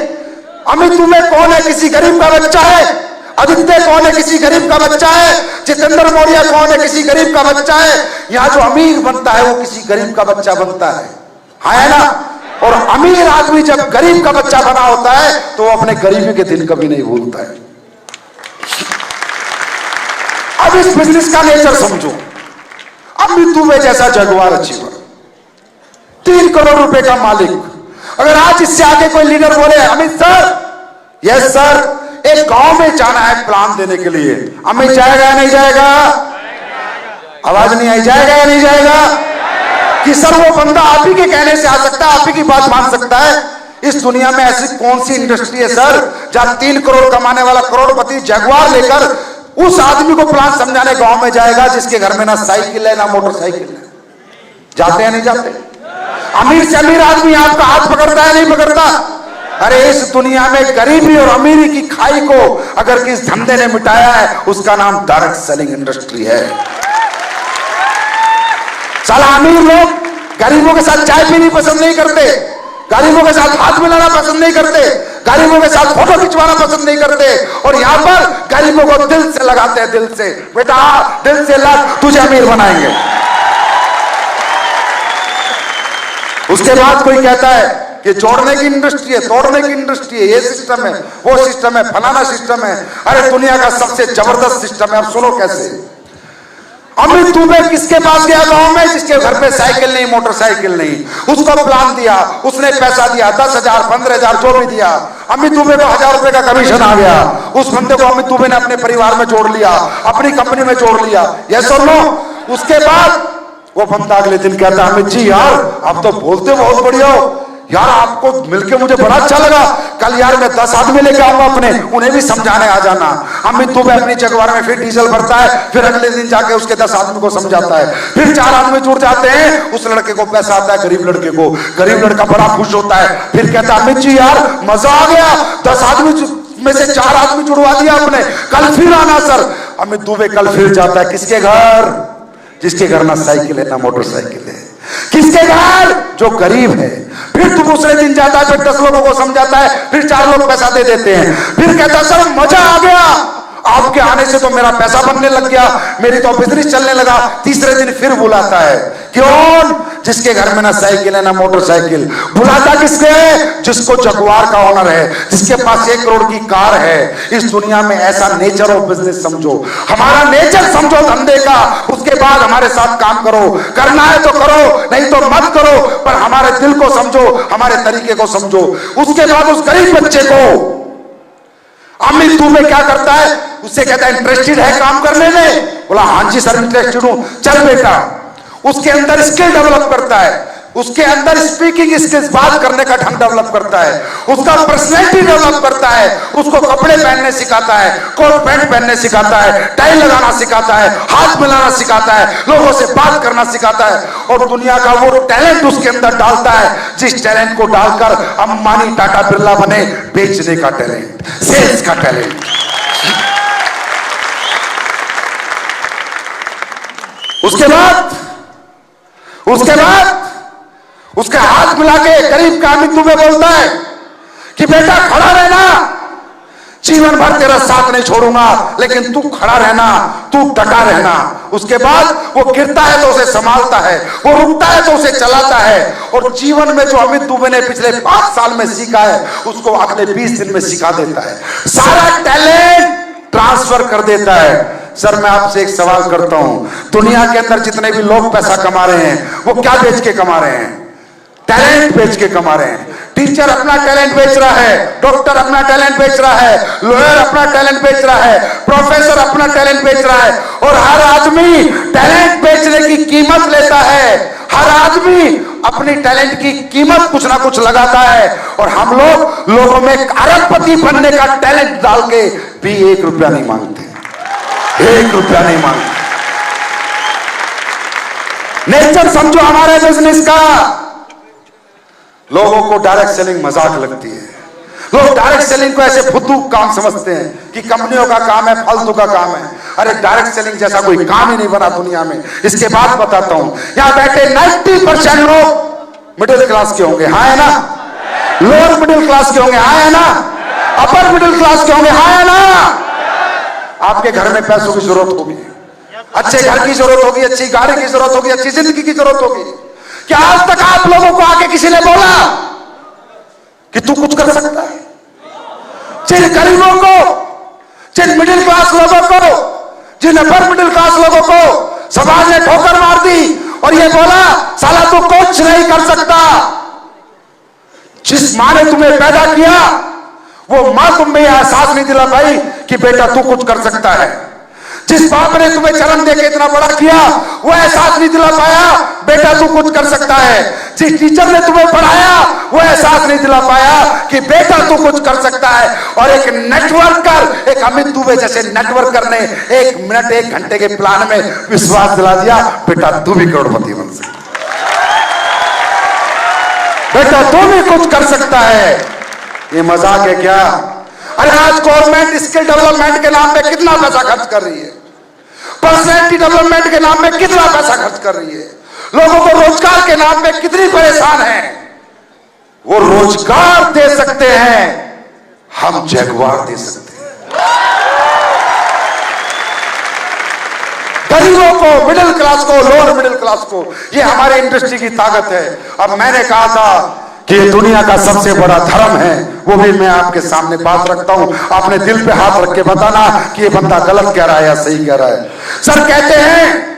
अमित तुम्हें कौन है? किसी गरीब का बच्चा है। आदित्य कौन है? किसी गरीब का बच्चा है। जितेंद्र मौर्य कौन है? किसी गरीब का बच्चा है। यहां जो अमीर बनता है वो किसी गरीब का बच्चा बनता है ना? और अमीर आदमी जब गरीब का बच्चा बना होता है तो वो अपने गरीबी के दिन कभी नहीं भूलता है। अब इस बिजनेस का नेचर समझो। अमित दुबे जैसा जगुआर अचीवर, 3 करोड़ रुपए का मालिक, अगर आज इससे आगे कोई लीडर बोले, अमित सर, यस सर, एक गांव में जाना है प्लान देने के लिए, अमित जाएगा या नहीं जाएगा? आवाज नहीं आई, जाएगा या नहीं जाएगा? कि सर वो बंदा आप ही के कहने से आ सकता है, आप ही की बात मान सकता है? इस दुनिया में ऐसी कौन सी इंडस्ट्री है सर जहां 3 करोड़ कमाने वाला करोड़पति जगुआर लेकर उस आदमी को प्लान समझाने गांव में जाएगा जिसके घर में ना साइकिल है ना मोटरसाइकिल है? जाते हैं नहीं जाते? अमीर से अमीर आदमी आपका हाथ पकड़ता है नहीं पकड़ता? अरे इस दुनिया में गरीबी और अमीरी की खाई को अगर किस धंधे ने मिटाया है, उसका नाम डायरेक्ट सेलिंग इंडस्ट्री है। साला अमीर लोग गरीबों के साथ चाय पीनी पसंद नहीं करते, गरीबों के साथ हाथ मिलाना पसंद नहीं करते, गरीबों के साथ फोटो खिंचवाना पसंद नहीं करते, और यहां पर गरीबों को दिल से लगाते हैं, दिल से, बेटा दिल से लग, तुझे अमीर बनाएंगे। उसके बाद कोई कहता है कि जोड़ने की इंडस्ट्री है, तोड़ने की इंडस्ट्री है, ये सिस्टम है, वो सिस्टम है, फलाना सिस्टम है। अरे दुनिया का सबसे जबरदस्त सिस्टम है। अब सुनो कैसे। अमित दुबे किसके पास गया गांव में? जिसके घर पे साइकिल नहीं, मोटरसाइकिल नहीं, उसको प्लान दिया, उसने पैसा दिया, 10,000 15,000 जो भी दिया, अमित दुबे को 1000 रुपए का कमीशन आ गया। उस बंदे को अमित दुबे ने अपने परिवार में जोड़ लिया, अपनी कंपनी में जोड़ लिया, यस और नो? उसके बाद वो बंदा अगले दिन कहता है, अमित जी यार आप तो बोलते बहुत बढ़िया हो यार, आपको मिलके मुझे बड़ा अच्छा लगा, कल यार मैं 10 आदमी लेके आऊंगा अपने, उन्हें भी समझाने आ जाना। अमित दुबे अपनी जगुआर में फिर डीजल भरता है, फिर अगले दिन जाके उसके 10 आदमी को समझाता है, फिर 4 आदमी जुड़ जाते हैं, उस लड़के को पैसा आता है, गरीब लड़के को, गरीब लड़का बड़ा खुश होता है, फिर कहता है अमित जी यार मजा आ गया, 10 आदमी में से 4 आदमी जुड़वा दिया आपने, कल फिर आना सर। अमित दुबे कल फिर जाता है, किसके घर? जिसके घर ना साइकिल है ना मोटरसाइकिल है। किसके घर? जो गरीब है। फिर तू दूसरे दिन जाता है, फिर 10 लोगों को समझाता है, फिर 4 लोग पैसा दे देते हैं, फिर कहता है सर मजा आ गया, आपके आने से तो मेरा पैसा बनने लग गया, मेरी तो बिजनेस चलने लगा। तीसरे दिन फिर बुलाता है, क्यों? जिसके घर में ना साइकिल है ना मोटरसाइकिल। बुलाता किसके? जिसको जगुआर का ऑनर है, जिसके पास 1 करोड़ की कार है। इस दुनिया में ऐसा नेचर ऑफ बिजनेस समझो, हमारा नेचर समझो धंधे का, उसके बाद हमारे साथ काम करो, करना है तो करो नहीं तो मत करो, पर हमारे दिल को समझो, हमारे तरीके को समझो। उसके बाद उस गरीब बच्चे को अमित दुबे क्या करता है? उससे कहता है इंटरेस्टेड है काम करने में? बोला हाँ जी सर इंटरेस्टेड हूं, चल बेटा। उसके अंदर स्किल डेवलप करता है, उसके अंदर स्पीकिंग स्किल्स, बात करने का ढंग डेवलप करता है, उसका पर्सनैलिटी डेवलप करता है, उसको कपड़े पहनने सिखाता है, कोट पैंट पहनने सिखाता है, टाई लगाना सिखाता है, हाथ मिलाना सिखाता है, लोगों से बात करना सिखाता है, और दुनिया का वो टैलेंट उसके अंदर डालता है, जिस टैलेंट को डालकर अंबानी टाटा बिरला बने, बेचने का टैलेंट, सेल्स का टैलेंट। उसके बाद उसके हाथ मिला के गरीब का अमित दुबे बोलता है कि बेटा खड़ा रहना, जीवन भर तेरा साथ नहीं छोड़ूंगा, लेकिन तू खड़ा रहना, तू डटा रहना। उसके बाद वो गिरता है तो उसे संभालता है, वो रुकता है तो उसे चलाता है, और जीवन में जो अमित दुबे ने पिछले 5 साल में सीखा है उसको अगले 20 दिन में सिखा देता है, सारा टैलेंट ट्रांसफर कर देता है। सर मैं आपसे एक सवाल करता हूं, दुनिया के अंदर जितने भी लोग पैसा कमा रहे हैं वो क्या बेच के कमा रहे हैं? टैलेंट बेच के कमा रहे हैं। टीचर अपना टैलेंट बेच रहा है, डॉक्टर अपना टैलेंट बेच रहा है, लॉयर अपना टैलेंट बेच रहा है, प्रोफेसर अपना टैलेंट बेच रहा है, और हर आदमी टैलेंट बेचने की कीमत लेता है। हर आदमी अपनी टैलेंट की कीमत कुछ ना कुछ लगाता है, और हम लोगों में अरबपति बनने का टैलेंट डाल के भी 1 रुपया नहीं मांगते, 1 रुपया नहीं मांगते। नेचर समझो हमारे बिजनेस का। लोगों को डायरेक्ट सेलिंग मजाक लगती है, लोग डायरेक्ट सेलिंग को ऐसे फुद्दू काम समझते हैं कि कंपनियों का काम है, फालतू का काम है। अरे डायरेक्ट सेलिंग जैसा कोई काम ही नहीं बना दुनिया में। इसके बाद बताता हूं, यहां बैठे 90% लोग मिडिल क्लास के होंगे, हाँ है ना? लोअर मिडिल क्लास के होंगे, हाँ है ना? अपर मिडिल क्लास के होंगे, हाँ है ना? आपके घर में पैसों की जरूरत होगी, अच्छे घर की जरूरत होगी, अच्छी गाड़ी की जरूरत होगी, अच्छी जिंदगी की जरूरत होगी। क्या आज तक आप लोगों को आके किसी ने बोला कि तू कुछ कर सकता है? जिन गरीबों को, जिन मिडिल क्लास लोगों को, जिन अपर मिडिल क्लास लोगों को समाज ने ठोकर मार दी और ये बोला साला तू कुछ नहीं कर सकता। जिस माँ ने तुम्हें पैदा किया वो माँ तुम्हें एहसास नहीं दिला पाई कि बेटा तू कुछ कर सकता है। जिस बाप ने तुम्हें जन्म देके इतना बड़ा किया वो एहसास नहीं दिला पाया बेटा तू कुछ कर सकता है। जिस टीचर ने तुम्हें पढ़ाया वो एहसास नहीं दिला पाया कि बेटा तू कुछ कर सकता है। और एक नेटवर्कर, एक अमित दुबे जैसे नेटवर्कर ने 1 मिनट 1 घंटे के प्लान में विश्वास दिला दिया, बेटा तू भी करोड़पति बन सकता है, बेटा तू भी कुछ कर सकता है। ये मजाक है क्या? अरे आज गवर्नमेंट स्किल डेवलपमेंट के नाम पे कितना पैसा खर्च कर रही है, पर्सनैलिटी डेवलपमेंट के नाम पे कितना पैसा खर्च कर रही है, लोगों को रोजगार के नाम पे कितनी परेशान है। वो रोजगार दे सकते हैं, हम जगुआर दे सकते हैं। गरीबों को, मिडिल क्लास को, लोअर मिडिल क्लास को, ये हमारे इंडस्ट्री की ताकत है। अब मैंने कहा था कि ये दुनिया का सबसे बड़ा धर्म है, वो भी मैं आपके सामने बात रखता हूं। आपने दिल पे हाथ रख के बताना कि ये बंदा गलत कह रहा है या सही कह रहा है। सर कहते हैं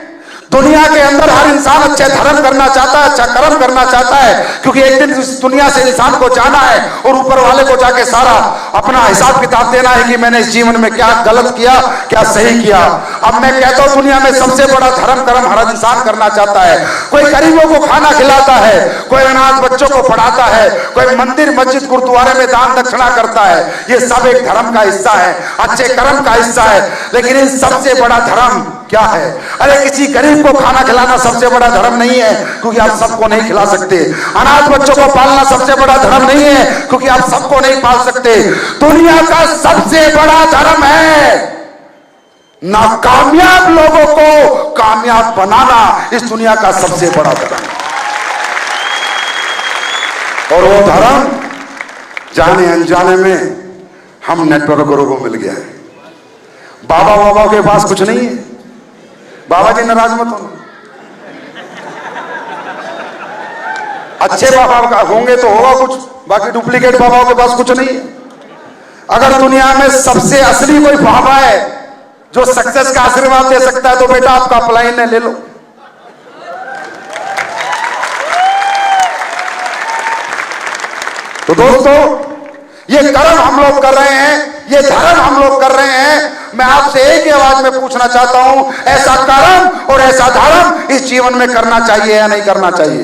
दुनिया के अंदर हर इंसान अच्छे धर्म करना चाहता है, अच्छा कर्म करना चाहता है, क्योंकि एक दिन इस दुनिया से इंसान को जाना है और ऊपर वाले को जाके सारा अपना हिसाब किताब देना है कि मैंने इस जीवन में क्या गलत किया, क्या सही किया। अब मैं कहता हूं दुनिया में सबसे बड़ा धर्म कर्म हर इंसान करना चाहता है। कोई गरीबों को खाना खिलाता है, कोई अनाथ बच्चों को पढ़ाता है, कोई मंदिर मस्जिद गुरुद्वारे में दान दक्षिणा करता है। ये सब एक धर्म का हिस्सा है, अच्छे कर्म का हिस्सा है। लेकिन इन सबसे बड़ा धर्म क्या है? अरे किसी गरीब को खाना खिलाना सबसे बड़ा धर्म नहीं है, क्योंकि आप सबको नहीं खिला सकते। अनाथ बच्चों को पालना सबसे बड़ा धर्म नहीं है, क्योंकि आप सबको नहीं पाल सकते। दुनिया का सबसे बड़ा धर्म है नाकामयाब लोगों को कामयाब बनाना। इस दुनिया का सबसे बड़ा धर्म, और वो धर्म जाने अनजाने में हम नेटवर्करों को मिल गया है। बाबा के पास कुछ नहीं है। बाबा जी नाराज मत हो, अच्छे बाबा का होंगे तो होगा कुछ, बाकी डुप्लीकेट बाबाओं के पास कुछ नहीं है। अगर दुनिया में सबसे असली कोई बाबा है जो सक्सेस का आशीर्वाद दे सकता है तो बेटा आपका अपलाइन है, ले लो। तो दोस्तों ये कर्म हम लोग कर रहे हैं, ये धर्म हम लोग कर रहे हैं। मैं आपसे एक ही आवाज में पूछना चाहता हूं, ऐसा कर्म और ऐसा धर्म इस जीवन में करना चाहिए या नहीं करना चाहिए?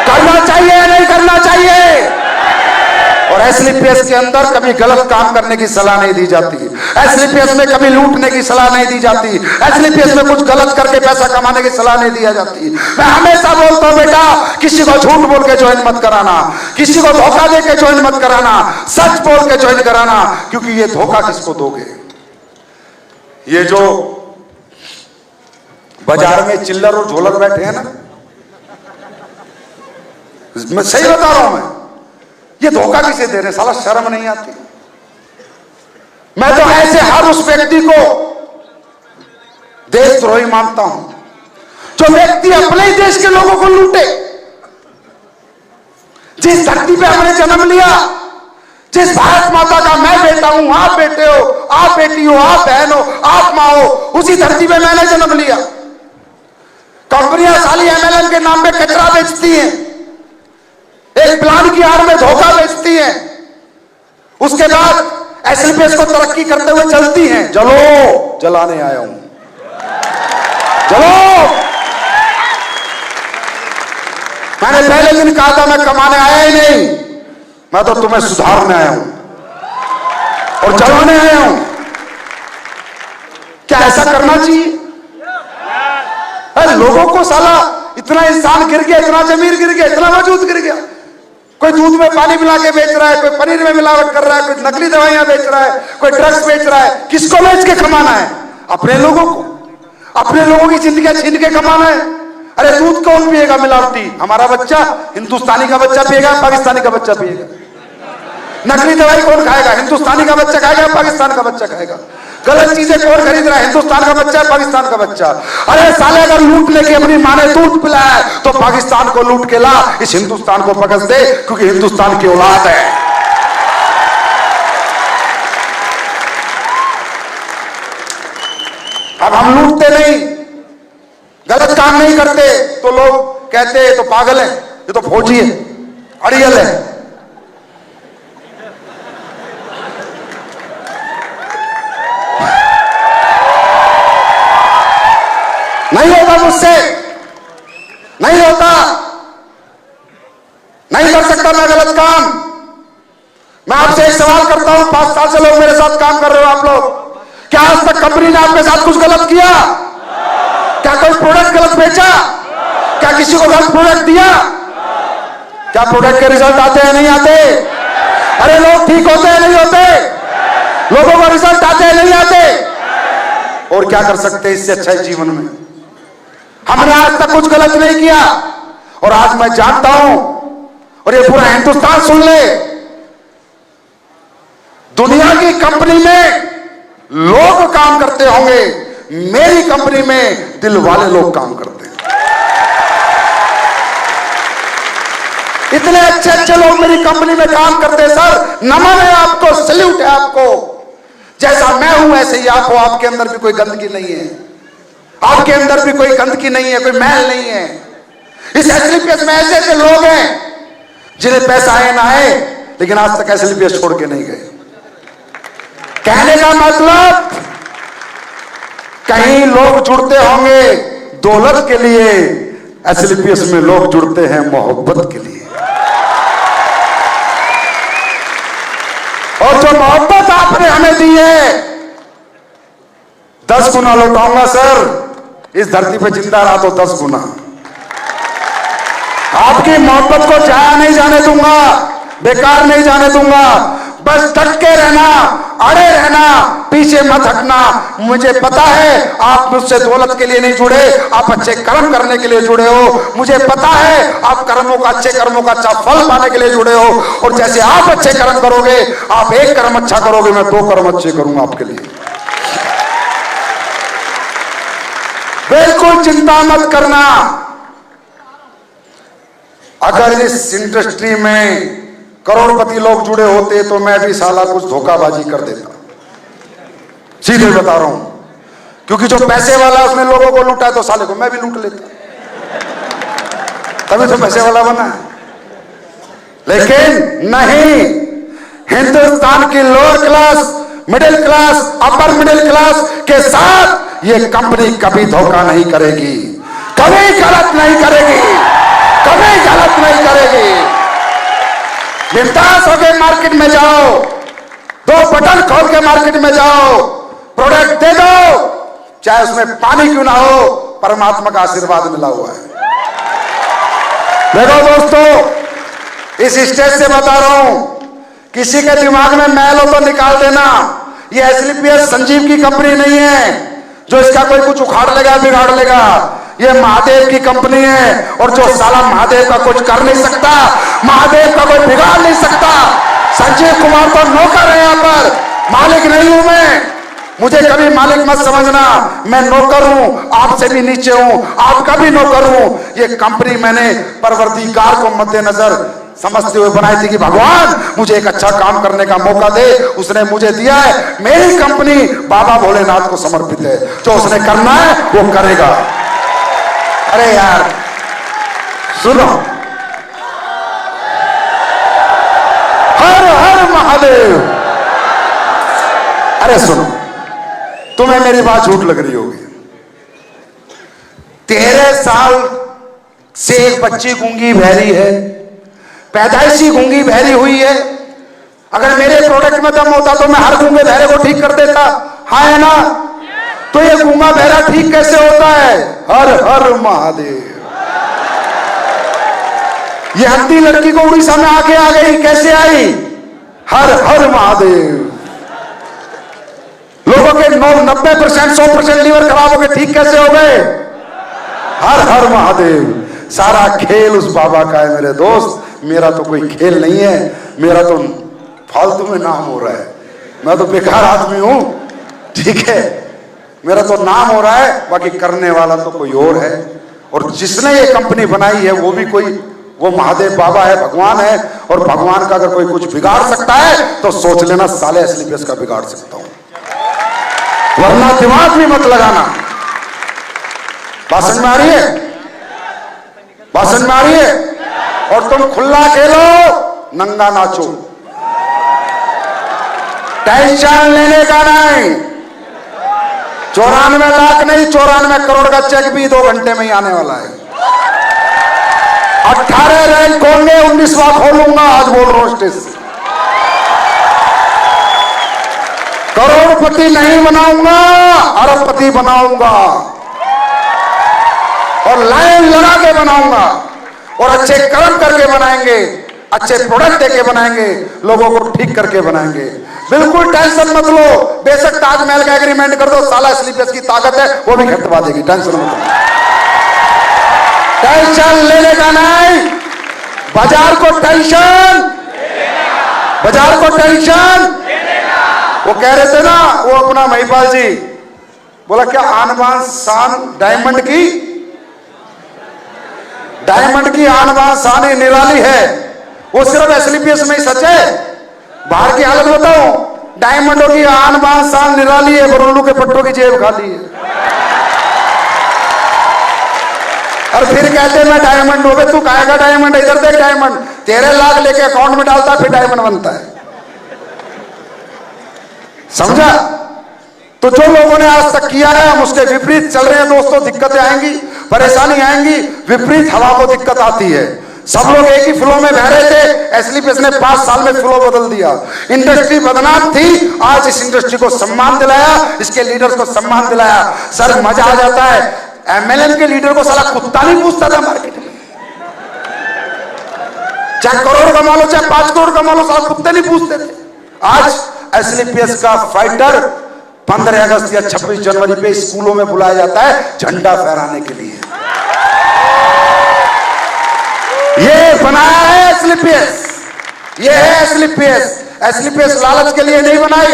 करना चाहिए या नहीं करना चाहिए? और एसलीपीएस के अंदर कभी गलत काम करने की सलाह नहीं दी जाती, एसलीपीएस में कभी लूटने की सलाह नहीं दी जाती, एसलीपीएस में कुछ गलत करके पैसा कमाने की सलाह नहीं दी जाती। मैं हमेशा बोलता हूं बेटा किसी को झूठ बोल के ज्वाइन मत कराना, किसी को धोखा दे के ज्वाइन मत कराना, सच बोल के ज्वाइन कराना। क्योंकि ये धोखा किसको दोगे? ये जो बाजार में चिल्लर और झोलर बैठे हैं ना, मैं सही बता रहा हूं। मैं ये धोखा किसे दे रहे हैं? साला शर्म नहीं आती? मैं तो ऐसे हर उस व्यक्ति को देशद्रोही मानता हूं जो व्यक्ति अपने ही देश के लोगों को लूटे। जिस धरती पे हमने जन्म लिया, जिस भारत माता का मैं बेटा हूं, आप बेटे हो, आप बेटी हो, आप बहन हो, आप मां हो, उसी धरती पे मैंने जन्म लिया। कंपनियां साली एमएलएम के नाम पे कचरा बेचती हैं, एक प्लान की आड़ में धोखा बेचती हैं, उसके बाद एसएलपीएस को तरक्की करते हुए चलती हैं। चलो, जलाने आया हूं, चलो। मैंने पहले दिन कहा था मैं कमाने आया ही नहीं, मैं तो तुम्हें सुधारने आया हूं और जलाने आया हूं। क्या ऐसा करना चाहिए? अरे लोगों को साला इतना इंसान गिर गया, इतना जमीर गिर गया, इतना वजूद गिर गया। कोई दूध में पानी मिला के बेच रहा है, कोई पनीर में मिलावट कर रहा है, कोई नकली दवाइयां बेच रहा है, कोई ड्रग्स बेच रहा है। किसको बेच के कमाना है? अपने लोगों को, अपने लोगों की जिंदगी छीन के कमाना है। अरे दूध कौन पिएगा मिलावटी? हमारा बच्चा हिंदुस्तानी का बच्चा पिएगा, पाकिस्तानी का बच्चा पिएगा। नकली दवाई कौन खाएगा? हिंदुस्तानी का बच्चा खाएगा, पाकिस्तान का बच्चा खाएगा। गलत चीजें कौन खरीद रहा है? हिंदुस्तान का बच्चा, पाकिस्तान का बच्चा। अरे साले अगर लूट लेके अपनी मां ने दूध पिलाया तो पाकिस्तान को लूट के ला, इस हिंदुस्तान को पकड़ दे, क्योंकि हिंदुस्तान की औलाद है। अब हम लूटते नहीं, गलत काम नहीं करते तो लोग कहते हैं तो पागल है, ये तो फौजी है, अड़ियल है। नहीं होता मुझसे, नहीं होता, नहीं कर सकता मैं गलत काम। मैं आपसे एक सवाल करता हूं, 5 साल से लोग मेरे साथ काम कर रहे हो आप लोग, क्या आज तक कंपनी ने आपके साथ कुछ गलत किया? क्या कोई प्रोडक्ट गलत बेचा? क्या किसी को गलत प्रोडक्ट दिया? क्या प्रोडक्ट के रिजल्ट आते हैं नहीं आते? अरे लोग ठीक होते हैं नहीं होते? लोगों को रिजल्ट आते हैं नहीं आते? और क्या कर सकते हैं इससे अच्छा जीवन में? हमने आज तक कुछ गलत नहीं किया और आज मैं जानता हूं, और ये पूरा हिंदुस्तान सुन ले, दुनिया की कंपनी में लोग काम करते होंगे, मेरी कंपनी में दिल वाले लोग काम करते हैं। इतने अच्छे अच्छे लोग मेरी कंपनी में काम करते हैं। सर नमन है आपको, सल्यूट है आपको। जैसा मैं हूं वैसे ही आप हो, आपके अंदर भी कोई गंदगी नहीं है, आपके अंदर भी कोई गंदगी नहीं है, कोई मैल नहीं है। इस एसएलपीएस में ऐसे ऐसे लोग हैं जिन्हें पैसा आए ना आए, लेकिन आज तक एसएलपीएस छोड़ के नहीं गए। कहने का मतलब, कहीं लोग जुड़ते होंगे दौलत के लिए, एसएलपीएस में लोग जुड़ते हैं मोहब्बत के लिए। और जो मोहब्बत आपने हमें दी है 10 गुना लौटाऊंगा सर। इस धरती पे जिंदा रहा तो 10 गुना। आपकी मोहब्बत को जाया नहीं जाने दूंगा, बेकार नहीं जाने दूंगा। बस डट के रहना, अड़े रहना, पीछे मत हटना। मुझे पता है आप मुझसे दौलत के लिए नहीं जुड़े, आप अच्छे कर्म करने के लिए जुड़े हो। मुझे पता है आप कर्मों का, अच्छे कर्मों का अच्छा फल पाने के लिए जुड़े हो। और जैसे आप अच्छे कर्म करोगे, आप एक कर्म अच्छा करोगे, मैं 2 कर्म अच्छे करूंगा आपके लिए। बिल्कुल चिंता मत करना। अगर इस इंडस्ट्री में करोड़पति लोग जुड़े होते तो मैं भी साला कुछ धोखाबाजी कर देता, सीधे बता रहा हूं। क्योंकि जो पैसे वाला उसने लोगों को लूटा है तो साले को मैं भी लूट लेता, तभी तो पैसे वाला बना। लेकिन नहीं, हिंदुस्तान की lower class, middle class, upper middle class के साथ ये कंपनी कभी धोखा नहीं करेगी, कभी गलत नहीं करेगी, कभी गलत नहीं करेगी। बिंदास होके मार्केट में जाओ, 2 बटन खोल के मार्केट में जाओ, प्रोडक्ट दे दो, चाहे उसमें पानी क्यों ना हो, परमात्मा का आशीर्वाद मिला हुआ है। देखो दोस्तों, इस स्टेज से बता रहा हूं, किसी के दिमाग में मैल हो तो निकाल देना। ये एसएलपीएस संजीव की कंपनी नहीं है जो इसका कोई कुछ उखाड़ लेगा बिगाड़ लेगा। ये महादेव की कंपनी है और जो साला महादेव का कुछ कर नहीं सकता, महादेव का कोई बिगाड़ नहीं सकता। संजीव कुमार तो नौकर है, यहाँ पर मालिक नहीं हूं मैं। मुझे कभी मालिक मत समझना, मैं नौकर हूं, आपसे भी नीचे हूं, आपका भी नौकर हूं। ये कंपनी मैंने परवरदिगार को मद्देनजर समझते हुए बनाई थी कि भगवान मुझे एक अच्छा काम करने का मौका दे, उसने मुझे दिया है। मेरी कंपनी बाबा भोलेनाथ को समर्पित है, जो उसने करना है वो करेगा। अरे यार सुनो, हर हर महादेव। अरे सुनो, तुम्हें मेरी बात झूठ लग रही होगी। 13 साल से एक बच्ची गूंगी बहरी है, पैदाइशी गूंगी बहरी हुई है। अगर मेरे प्रोडक्ट में दम होता तो मैं हर गूंगे बहरे को ठीक कर देता, हाँ है ना? तो ये गूंगा बहरा ठीक कैसे होता है? हर हर महादेव। ये हत्ती लड़की को उड़ीसा में आके आ गई, कैसे आई? हर हर महादेव। लोगों के 90% 100% लीवर खराब हो गए, ठीक कैसे हो गए? हर हर महादेव। सारा खेल उस बाबा का है मेरे दोस्त, मेरा तो कोई खेल नहीं है, मेरा तो फालतू में नाम हो रहा है, मैं तो बेकार आदमी हूं, ठीक है? मेरा तो नाम हो रहा है, बाकी करने वाला तो कोई और है। और जिसने ये कंपनी बनाई है वो भी कोई, वो महादेव बाबा है, भगवान है। और भगवान का अगर कोई कुछ बिगाड़ सकता है तो सोच लेना साले एसलीपीएस का बिगाड़ सकता हूं, वरना दिमाग भी मत लगाना। बात समझ में आ रही है? बात समझ में आ रही है? और तुम खुला खेलो, नंगा नाचो, टेंशन लेने का नहीं। 94 लाख नहीं, 94 करोड़ का चेक भी 2 घंटे में ही आने वाला है। 18 रैंक होंगे, 19वां खोलूंगा, आज बोल रहा हूं स्टेज से। करोड़पति नहीं बनाऊंगा, अरबपति बनाऊंगा, और लाइन लगा के बनाऊंगा, और अच्छे कर्म करके बनाएंगे, अच्छे प्रोडक्ट देके बनाएंगे, लोगों को ठीक करके बनाएंगे। बिल्कुल टेंशन मत लो, बेशक ताजमहल का एग्रीमेंट कर दो, साला एसलीपीएस की ताकत है, वो भी खत्मा देगी, टेंशन मत लो। टेंशन लेने का नहीं, बाजार को टेंशन, बाजार को टेंशन। वो कह रहे थे ना, वो अपना महिपाल जी बोला क्या, आन बान शान डायमंड की, डायमंड की आन बान शान ही निराली है। वो सिर्फ एसलीपीएस में ही सच है, बाहर की हालत बताओ, डायमंडों की आन बान शान निराली है, बरुल्लू के पट्टों की जेब खाली है। और फिर कहते मैं डायमंड हो गए, तू कहेगा डायमंड, इधर देख डायमंड, 13 लाख लेके अकाउंट में डालता फिर डायमंड बनता है, समझा? तो जो लोगों ने आज तक किया है, हम उसके विपरीत चल रहे हैं दोस्तों। दिक्कतें आएंगी, परेशानी आएंगी, विपरीत हवा को दिक्कत आती है। सब लोग एक ही फ्लो में बह रहे थे, एसलीपीएस ने 5 साल में फ्लो बदल दिया। इंडस्ट्री बदनाम थी, आज इस इंडस्ट्री को सम्मान दिलाया, इसके लीडर्स को सम्मान दिलाया। सर मजा आ जाता है, एमएलएम के लीडर को साला कुत्ता नहीं पूछता था मार्केट में, चाहे करोड़ कमा लो चाहे 5 करोड़ कमा लो, साला कुत्ते नहीं पूछते थे। आज एसलीपीएस का फाइटर 15 अगस्त या 26 जनवरी पे स्कूलों में बुलाया जाता है झंडा फहराने के लिए। ये बनाया है एसलीपीएस, ये है एसलीपीएस। एसलीपीएस लालच के लिए नहीं बनाई,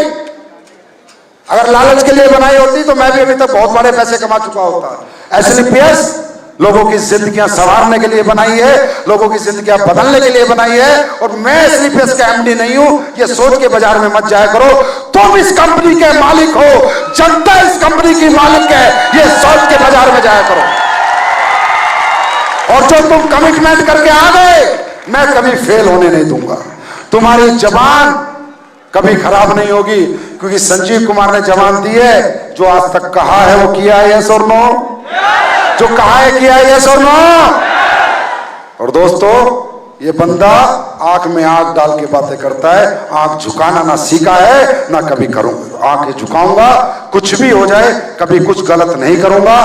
अगर लालच के लिए बनाई होती तो मैं भी अभी तक बहुत बड़े पैसे कमा चुका होता। एसलीपीएस लोगों की जिंदगियां संवारने के लिए बनाई है, लोगों की जिंदगियां बदलने के लिए बनाई है। और मैं एसलीपीएस का एमडी नहीं हूं, ये सोच के बाजार में मत जाया करो तुम इस कंपनी के मालिक हो, जनता इस कंपनी की मालिक है, ये सोच के बाजार में जाया करो। और जो तुम कमिटमेंट करके आ गए, मैं कभी फेल होने नहीं दूंगा। तुम्हारी जबान कभी खराब नहीं होगी, क्योंकि संजीव कुमार ने जबान दी है, जो आज तक कहा है वो किया है, यस और नो? जो कहा है किया है, यस और नो? और दोस्तों, ये बंदा आंख में आंख डाल के बातें करता है, आंख झुकाना ना सीखा है, ना कभी करूंगा। आंखें झुकाऊंगा, कुछ भी हो जाए, कभी कुछ गलत नहीं करूंगा।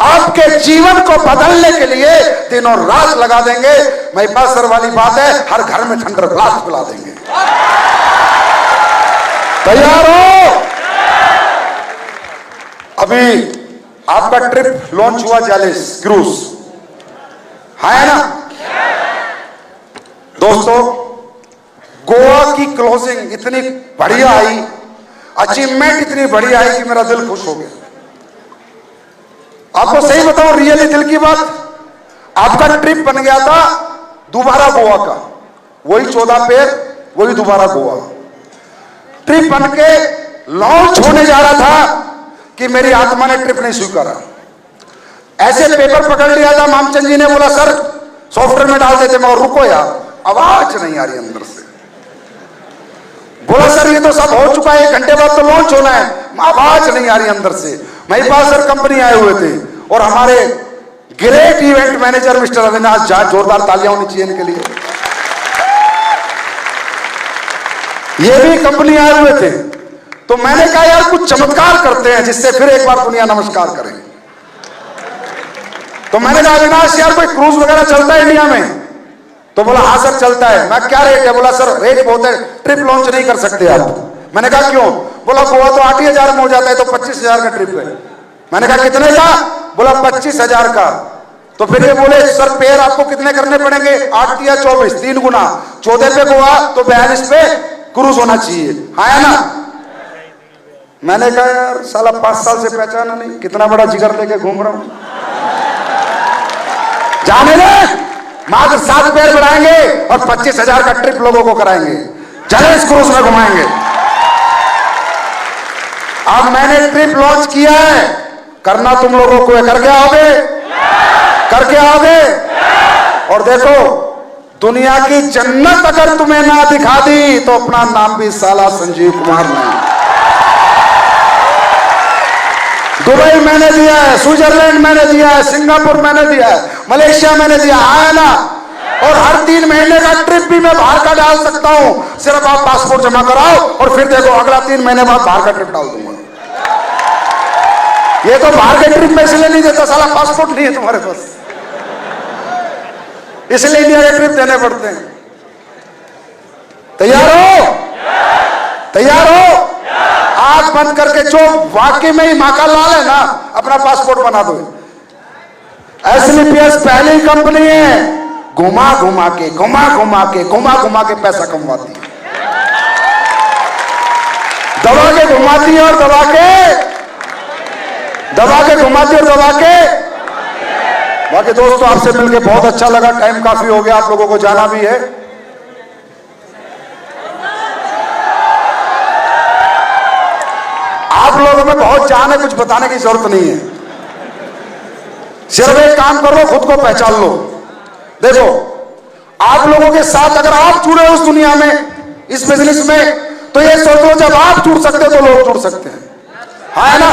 आपके जीवन को बदलने के लिए दिनों रात लगा देंगे। महिपाल सर वाली बात है, हर घर में थंडर ब्लास्ट पिला देंगे। तैयार हो? अभी आपका ट्रिप लॉन्च हुआ जैलिस क्रूज, है ना दोस्तों। गोवा की क्लोजिंग इतनी बढ़िया आई, अचीवमेंट इतनी बढ़िया आई कि मेरा दिल खुश हो गया। आपको सही बताऊं, रियली दिल की बात, आपका ट्रिप बन गया था दोबारा गोवा का, वही 14 पेर, वही दोबारा गोवा ट्रिप बन के लॉन्च होने जा रहा था कि मेरी आत्मा ने ट्रिप नहीं स्वीकारा। ऐसे पेपर पकड़ लिया था, मामचंद जी ने बोला सर सॉफ्टवेयर में डाल देते, मगर रुको यार, आवाज नहीं आ रही अंदर से। बोला सर ये तो सब हो चुका है, 1 घंटे बाद तो लॉन्च होना है, आवाज नहीं आ रही अंदर से। महिपाल सर कंपनी आए हुए थे और हमारे great event manager mister Avinash Jha, जोरदार तालियां होनी चाहिए इनके लिए, ये भी कंपनी आए हुए थे। तो मैंने कहा यार कुछ चमत्कार करते हैं जिससे फिर एक बार दुनिया नमस्कार करें। तो मैंने कहा अविनाश यार कोई क्रूज वगैरह चलता है इंडिया में? तो बोला हाँ सर चलता है। मैं क्या रेट है? बोला सर रेट बहुत है, ट्रिप लॉन्च नहीं कर सकते आप। मैंने कहा क्यों? बोला गोवा तो 8,000 में हो जाता है, तो 25,000 का ट्रिप है। मैंने कहा कितने का? बोला 25,000 का। तो फिर ये बोले सर पेयर आपको कितने करने पड़ेंगे? 8 या 24, 3 गुना, 14 पे गोवा तो 42 पे क्रूज होना चाहिए, है ना। मैंने कहा यार साला 5 साल से पहचाना नहीं, कितना बड़ा जिगर लेके घूम रहा हूं, जाने दे। मात्र 7 पेयर बढ़ाएंगे और 25,000 का ट्रिप लोगों को कराएंगे, चले इस क्रूज में घुमाएंगे। अब मैंने ट्रिप लॉन्च किया है, करना तुम लोगों को है, करके आओगे? करके आओगे? और देखो दुनिया की जन्नत अगर तुम्हें ना दिखा दी तो अपना नाम भी साला संजीव कुमार नहीं। दुबई मैंने दिया है, स्विट्जरलैंड मैंने दिया है, सिंगापुर मैंने दिया है, मलेशिया मैंने दिया है ना। और हर 3 महीने का ट्रिप भी मैं बाहर का डाल सकता हूं, सिर्फ आप पासपोर्ट जमा कराओ और फिर देखो अगला 3 महीने बाद बाहर का ट्रिप डाल दूंगा। ये तो बाहर के ट्रिप में इसलिए नहीं देता, साला पासपोर्ट नहीं है तुम्हारे पास, इसलिए इंडिया के ट्रिप देने पड़ते हैं। तैयार हो? तैयार हो? आंख बंद करके जो वाकई में ही मां का लाल है ना, अपना पासपोर्ट बना दो। एसलीपीएस पहली कंपनी है घुमा घुमा के पैसा कमवाती है, दबा के घुमाती है और दबा के घुमाती और दबा के। बाकी दोस्तों आपसे मिलकर बहुत अच्छा लगा, टाइम काफी हो गया, आप लोगों को जाना भी है। आप लोगों में बहुत जान है, कुछ बताने की जरूरत नहीं है, सिर्फ एक काम करो, खुद को पहचान लो। देखो आप लोगों के साथ अगर आप जुड़े हो उस दुनिया में, इस बिजनेस में, तो ये सोचो जब आप जुड़ सकते तो लोग जुड़ सकते हैं, है ना।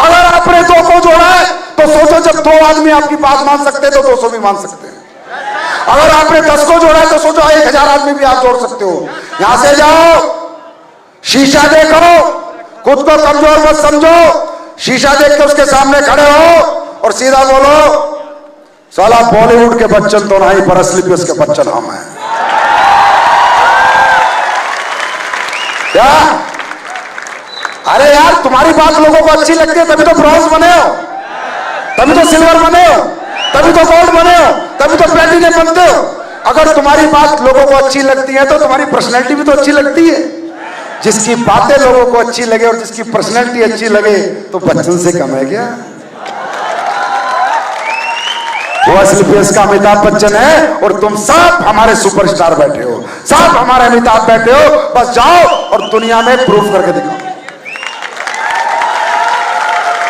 अगर आपने 2 को जोड़ा है तो सोचो जब 2 आदमी आपकी बात मान सकते तो 200 भी मान सकते हैं। अगर आपने 10 को जोड़ा है तो सोचो 1000 आदमी भी आप जोड़ सकते हो। यहां से जाओ, शीशा देखो, खुद को कमजोर मत समझो, शीशा देख के उसके सामने खड़े हो और सीधा बोलो साला बॉलीवुड के बच्चन तो नहीं पर एसलीपीएस के बच्चन हम हैं। क्या? अरे यार तुम्हारी बात लोगों को अच्छी लगती है तभी तो ब्रॉन्ज बने हो, तभी तो सिल्वर बने हो, तभी तो गोल्ड बने हो, तभी तो प्लेटिनम बनते हो। अगर तुम्हारी बात लोगों को अच्छी लगती है तो तुम्हारी पर्सनैलिटी भी तो अच्छी लगती है। जिसकी बातें लोगों को अच्छी लगे और जिसकी पर्सनैलिटी अच्छी लगे तो बच्चन से कम है क्या? वो एसलीपीएस का अमिताभ बच्चन है और तुम सब हमारे सुपरस्टार बैठे हो, सब हमारे अमिताभ बैठे हो। बस जाओ और दुनिया में प्रूफ करके दिखाओ।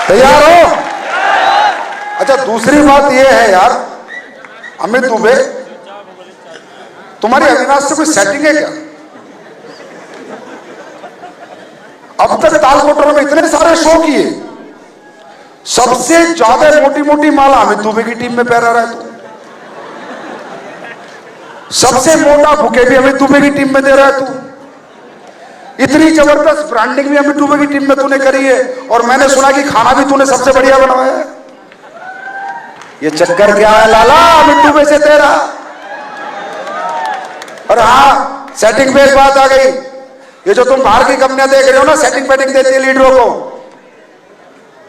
तैयार हो? अच्छा दूसरी बात ये है यार, अमित दुबे तुम्हारी अविनाश से कोई सेटिंग है क्या? अब तक तालकोटर में इतने सारे शो किए, सबसे ज्यादा मोटी मोटी माला अमित दुबे की टीम में पैरा रहा है तू, सबसे मोटा बुके भी अमित दुबे की टीम में दे रहा है तू, इतनी जबरदस्त ब्रांडिंग भी अमित दुबे की टीम में तूने करी है, और मैंने सुना कि खाना भी तूने सबसे बढ़िया बनवाया है। ये चक्कर क्या है लाला अमित दुबे से तेरा? और हाँ सेटिंग पे एक बात आ गई, ये जो तुम बाहर की कंपनियां देख रहे हो ना सेटिंग पेटिंग देती है लीडरों को,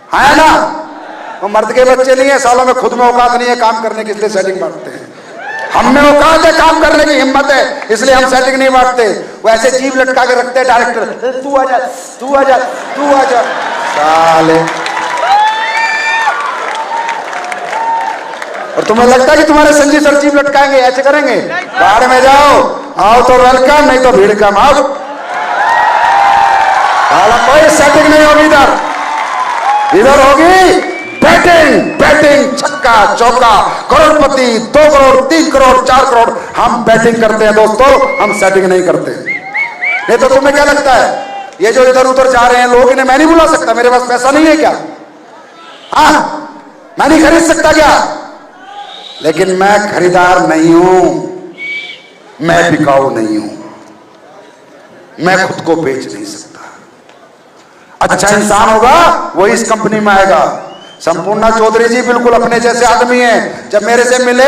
है ना? वो मर्द के बच्चे नहीं है, सालों में खुद में औकात नहीं है काम करने की, इसलिए सेटिंग बांटते हैं। हम में औकात है, काम करने की हिम्मत है, इसलिए हम सेटिंग नहीं बांटते। वो ऐसे जीभ लटका के रखते हैं डायरेक्टर, तू आजा, तू आजा, तू आजा, साले। और तुम्हें लगता है कि तुम्हारे संजीव सर जीभ लटकाएंगे, ऐसे करेंगे? बाहर में जाओ, आओ तो वेलकम, नहीं तो भीड़ कम। आओ, कोई सेटिंग नहीं होगी इधर, इधर होगी बैटिंग, बैटिंग, छक्का चौका, करोड़पति, 2 करोड़, 3 करोड़, 4 करोड़। हम बैटिंग करते हैं दोस्तों, हम सेटिंग नहीं करते। नहीं तो तुम्हें क्या लगता है ये जो इधर उधर जा रहे हैं लोग, इन्हें मैं नहीं बुला सकता? मेरे पास पैसा नहीं है क्या? हाँ, मैं नहीं खरीद सकता क्या? लेकिन मैं खरीदार नहीं हूं, मैं बिकाऊ नहीं हूं, मैं खुद को बेच नहीं सकता। अच्छा इंसान होगा वो इस कंपनी में आएगा। संपूर्णा चौधरी जी बिल्कुल अपने जैसे आदमी हैं। जब मेरे से मिले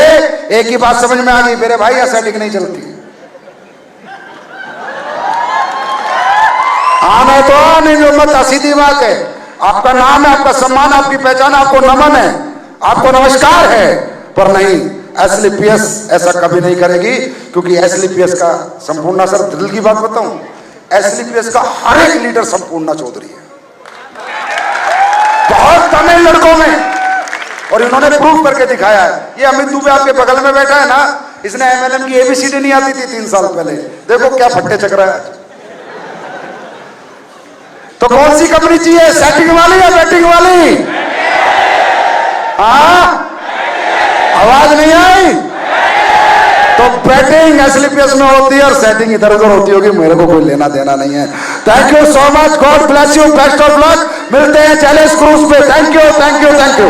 एक ही बात समझ में आ गई, मेरे भाई यहां सेटिंग नहीं चलती। आने तो आने जो मत, सीधी बात है। आपका नाम है, आपका सम्मान, आपकी पहचान, आपको नमन है, आपको नमस्कार है, पर नहीं, एसलीपीएस ऐसा कभी नहीं करेगी। क्योंकि एसलीपीएस का, संपूर्णा सर दिल की बात बताऊं, एसलीपीएस का हर एक लीडर संपूर्णा चौधरी है, बहुत तमिल लड़कों में, और इन्होंने प्रूफ करके दिखाया है। ये अमित दुबे आपके बगल में बैठा है ना, इसने एमएलएम की एबीसीडी नहीं आती थी 3 साल पहले, देखो क्या फट्टे चक रहा है। तो कौन सी कंपनी चाहिए, सेटिंग वाली या बैटिंग वाली? हाँ, आवाज नहीं आई? तो बैटिंग एसलीपीएस में होती है और सेटिंग इधर उधर होती होगी, मेरे को कोई लेना देना नहीं है। Thank you so much, God bless you, best of luck. मिलते हैं चैलेंज क्रूज पे। Thank you, thank you, thank you.